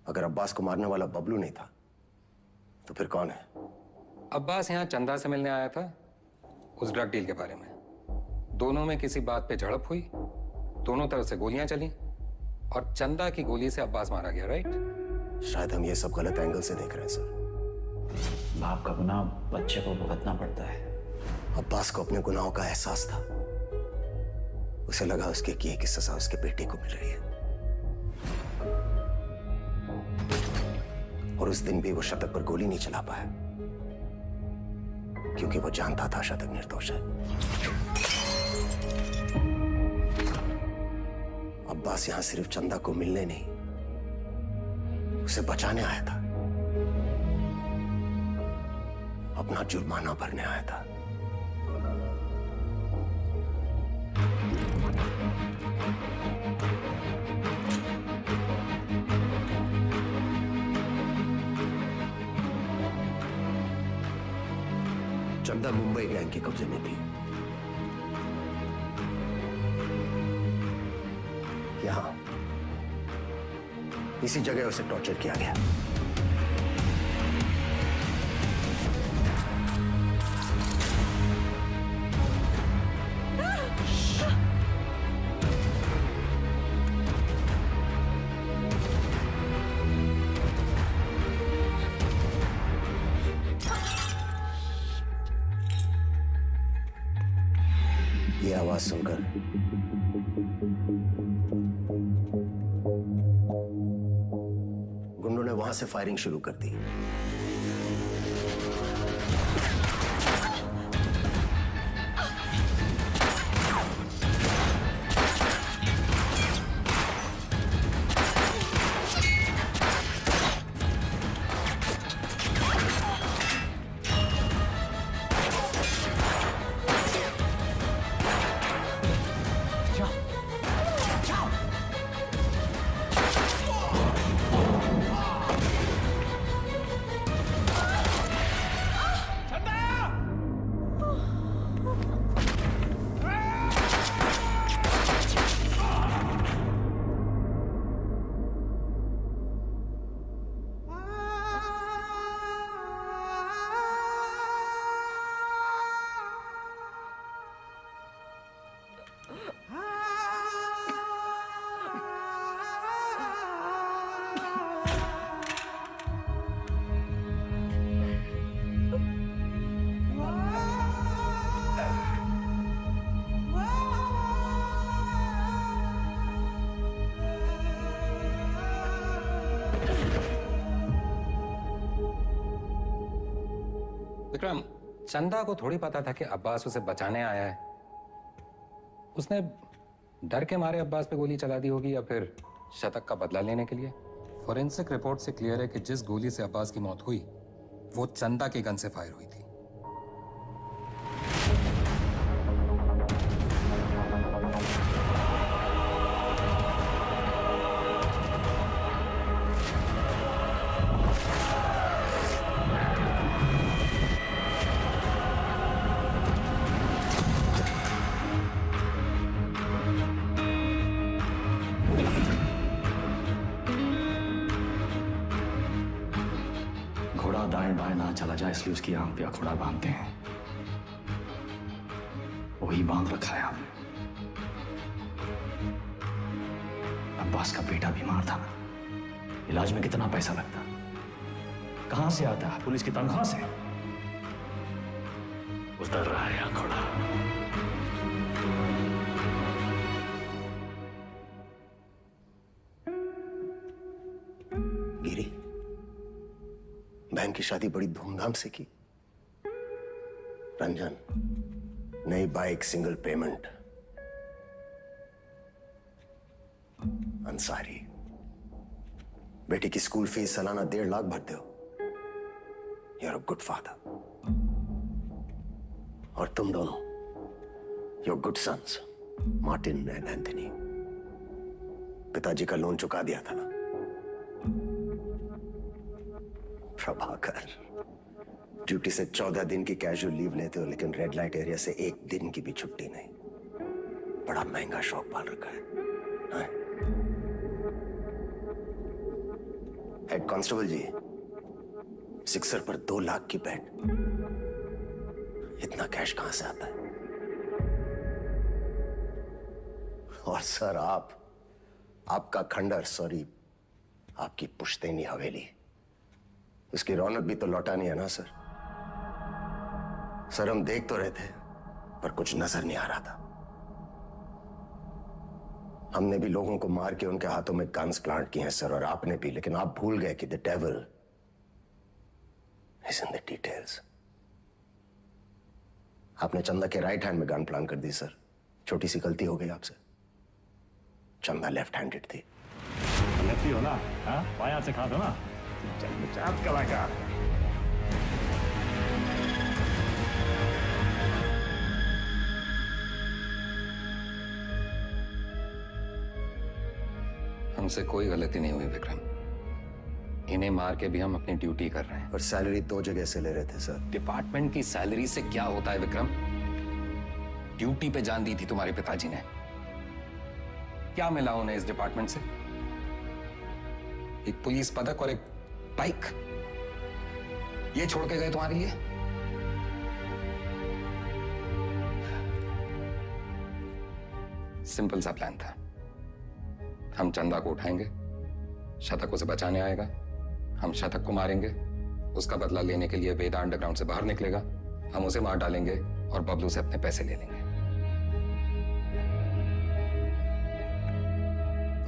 अगर अब्बास को मारने वाला बबलू नहीं था तो फिर कौन है? अब्बास यहाँ चंदा से मिलने आया था उस ड्रग डील के बारे में। दोनों में किसी बात पे झड़प हुई, दोनों तरफ से गोलियां चली और चंदा की गोली से अब्बास मारा गया, राइट? शायद हम ये सब गलत एंगल से देख रहे हैं सर। बाप का गुनाह बच्चे को भुगतना पड़ता है। अब्बास को अपने गुनाहों का एहसास था, उसे लगा उसके किए की सजा उसके बेटे को मिल रही है, और उस दिन भी वो शतक पर गोली नहीं चला पाया क्योंकि वो जानता था शतक निर्दोष है। अब्बास यहां सिर्फ चंदा को मिलने नहीं, उसे बचाने आया था, अपना जुर्माना भरने आया था। चंदा मुंबई गैंग के कब्जे में थी। यहां इसी जगह उसे टॉर्चर किया गया। आवाज सुनकर गुंडों ने वहां से फायरिंग शुरू कर दी। विक्रम, चंदा को थोड़ी पता था कि अब्बास उसे बचाने आया है। उसने डर के मारे अब्बास पे गोली चला दी होगी या फिर शतक का बदला लेने के लिए। फॉरेंसिक रिपोर्ट से क्लियर है कि जिस गोली से अब्बास की मौत हुई वो चंदा के गन से फायर हुई थी। घोड़ा दाएं बाएं ना चला जाए इसलिए उसकी आंख पे अखोड़ा बांधते हैं। वही बांध रखा है आपने। अब्बास का बेटा बीमार था ना, इलाज में कितना पैसा लगता, कहां से आता है? पुलिस की तनख्वाह से। उतर रहा है अखोड़ा। गिरी, बहन की शादी बड़ी धूमधाम से की। रंजन, नई बाइक, सिंगल पेमेंट। अंसारी, बेटी की स्कूल फीस सालाना 1.5 लाख भरते हो। You are a good father. और तुम दोनों, your good sons, Martin and Anthony. पिताजी का लोन चुका दिया था ना। प्रभाकर, ड्यूटी से 14 दिन की कैजुअल लीव लेते हो, लेकिन रेड लाइट एरिया से 1 दिन की भी छुट्टी नहीं। बड़ा महंगा शौक पाल रखा है। हेड कांस्टेबल जी, सिक्सर पर 2 लाख की बेट। इतना कैश कहां से आता है? और सर, आपका खंडर, सॉरी, आपकी पुश्तैनी हवेली, उसकी रौनक भी तो लौटानी है ना सर। सर, हम देख तो रहे थे पर कुछ नजर नहीं आ रहा था। हमने भी लोगों को मार के उनके हाथों में गन्स प्लांट किए हैं सर, और आपने भी, लेकिन आप भूल गए कि the devil is in the details. आपने चंदा के राइट हैंड में गन प्लांट कर दी सर। छोटी सी गलती हो गई आपसे। चंदा लेफ्ट हैंडेड थी। लेफ्टी हो ना? हाँ, बाएं से खा दो ना। चाप कलाकार। हमसे कोई गलती नहीं हुई विक्रम। इन्हें मार के भी हम अपनी ड्यूटी कर रहे हैं। और सैलरी 2 जगह से ले रहे थे सर। डिपार्टमेंट की सैलरी से क्या होता है विक्रम? ड्यूटी पे जान दी थी तुम्हारे पिताजी ने। क्या मिला उन्हें इस डिपार्टमेंट से? एक पुलिस पदक और एक बाइक, ये छोड़ के गए तुम्हारे लिए? सिंपल सा प्लान था। हम चंदा को उठाएंगे, शतक उसे बचाने आएगा, हम शतक को मारेंगे, उसका बदला लेने के लिए वेदा अंडरग्राउंड से बाहर निकलेगा, हम उसे मार डालेंगे और बबलू से अपने पैसे ले लेंगे।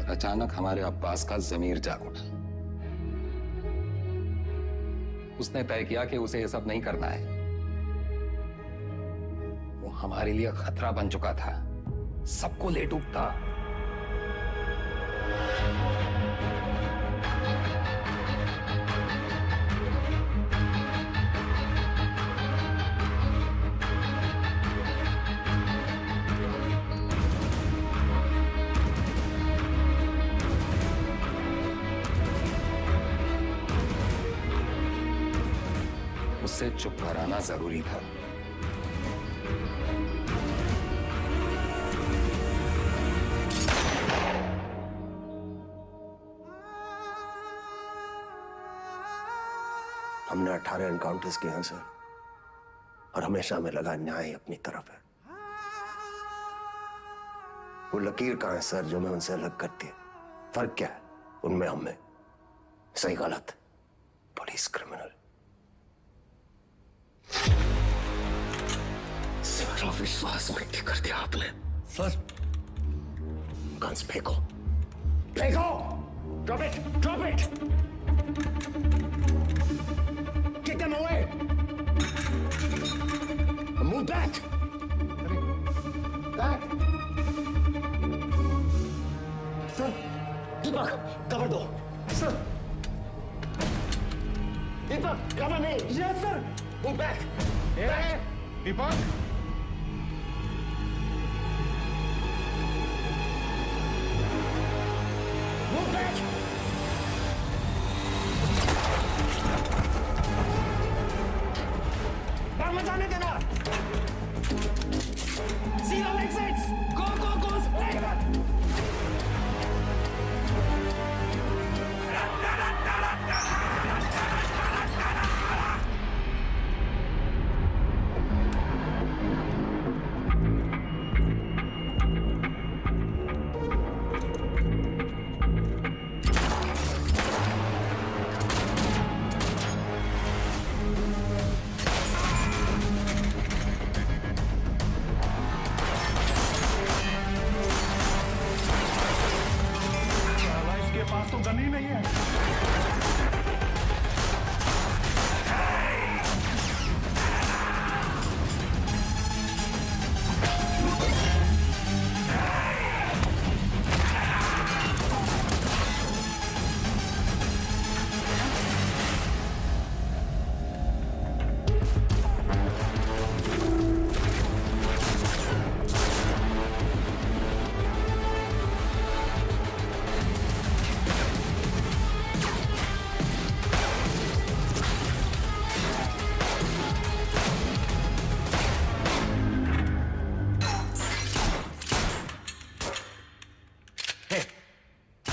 और अचानक हमारे अब्बास का जमीर जाग उठा। उसने तय किया कि उसे ये सब नहीं करना है। वो हमारे लिए खतरा बन चुका था, सबको ले डूबता। उससे चुप कराना जरूरी था। हमने 18 एनकाउंटर्स किए हैं सर, और हमेशा हमें लगा न्याय अपनी तरफ है। वो लकीर कहां है सर जो मैं उनसे अलग करती है? फर्क क्या है उनमें हम में? सही गलत, पुलिस क्रिमिनल। सारा विश्वास मिट्टी कर दिया आपने सर। गन्स फेंको, फेंको। Drop it, drop it. Get them away! Move back! Back! Sir, Deepak, cover दो. Sir! Deepak, cover me! Yes, sir! Move back! Back! Deepak! Move back! मत जाने देना। See all exits. Go, go, go. Spray.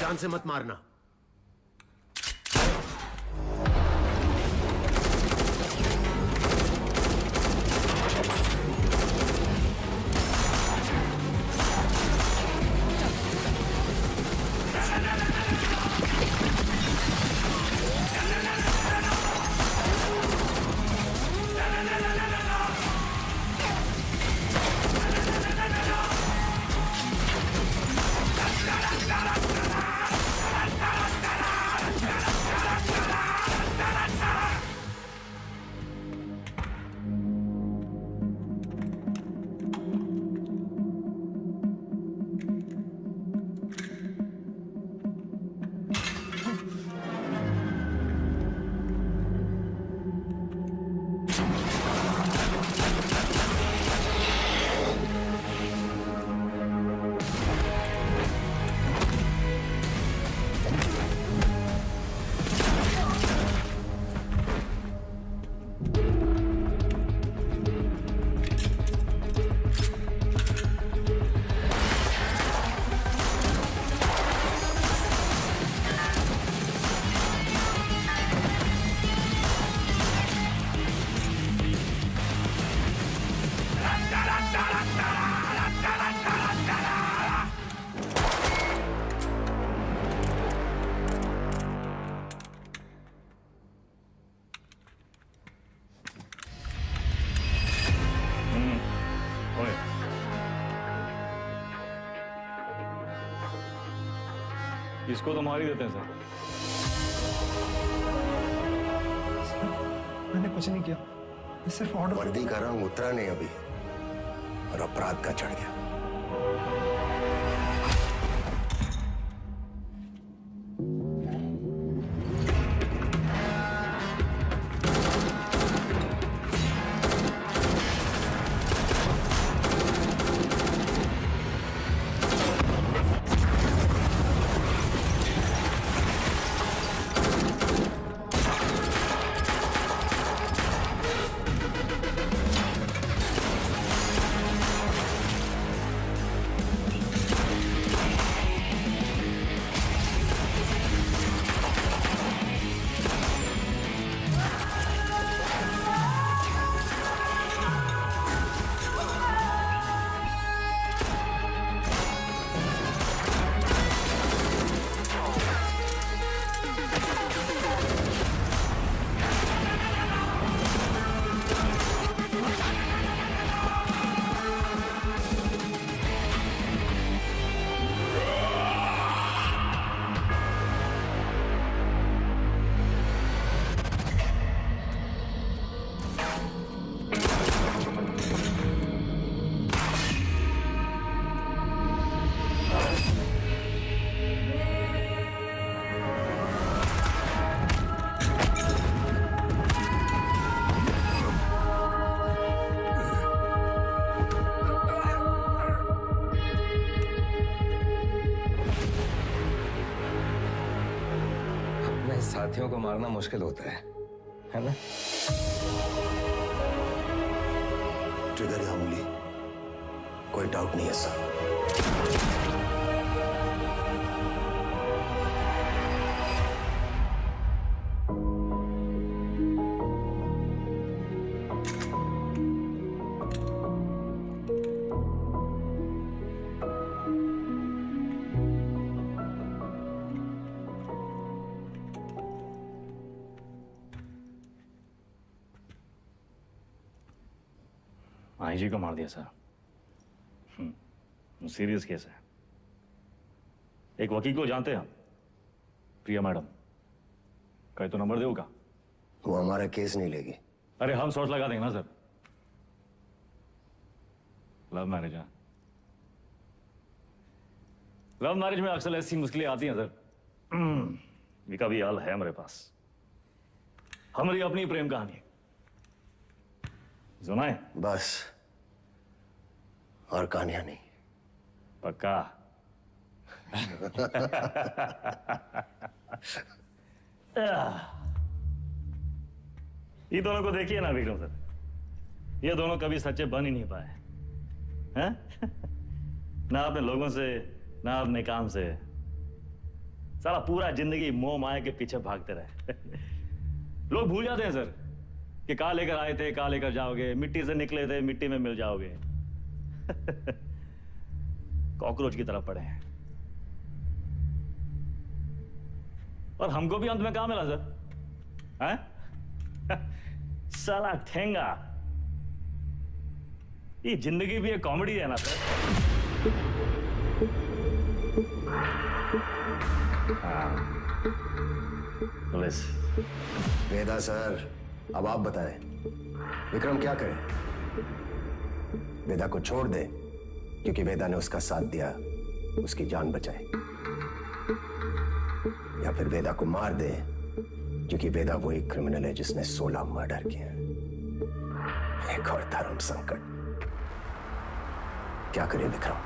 जान से मत मारना। इसको तो मार ही देते हैं सर। मैंने कुछ नहीं किया, मैं सिर्फ ऑर्डर। वर्दी का रंग उतरा नहीं अभी और अपराध का चढ़ गया। साथियों को मारना मुश्किल होता है ना? ट्रिगर या उंगली, कोई डाउट नहीं है सर। आईजी को मार दिया सर। सीरियस केस है। एक वकील को जानते हैं हम, प्रिया मैडम। कहे तो नंबर देगा। वो हमारा केस नहीं लेगी। अरे हम सोच लगा देंगे ना सर। लव मैरिज है। लव मैरिज में अक्सर ऐसी मुश्किलें आती हैं सर। विका भी हाल है हमारे पास। हमारी अपनी प्रेम कहानी सुनाए बस, और कहानियां नहीं। पक्का? ये दोनों को देखिए ना विक्रम सर, ये दोनों कभी सच्चे बन ही नहीं पाए हैं? ना अपने लोगों से, ना अपने काम से। सारा पूरा जिंदगी मोह माया के पीछे भागते रहे। लोग भूल जाते हैं सर कि कहां लेकर आए थे, कहां लेकर जाओगे। मिट्टी से निकले थे, मिट्टी में मिल जाओगे। कॉकरोच की तरफ पड़े हैं। और हमको भी अंत में कहां मिला सर? हैं? साला ठेंगा। ये जिंदगी भी एक कॉमेडी है ना सर। पुलिस। वेदा सर, अब आप बताएं, विक्रम क्या करे? वेदा को छोड़ दे क्योंकि वेदा ने उसका साथ दिया, उसकी जान बचाई, या फिर वेदा को मार दे क्योंकि वेदा वही क्रिमिनल है जिसने 16 मर्डर किए। एक और धर्म संकट। क्या करे विक्रम?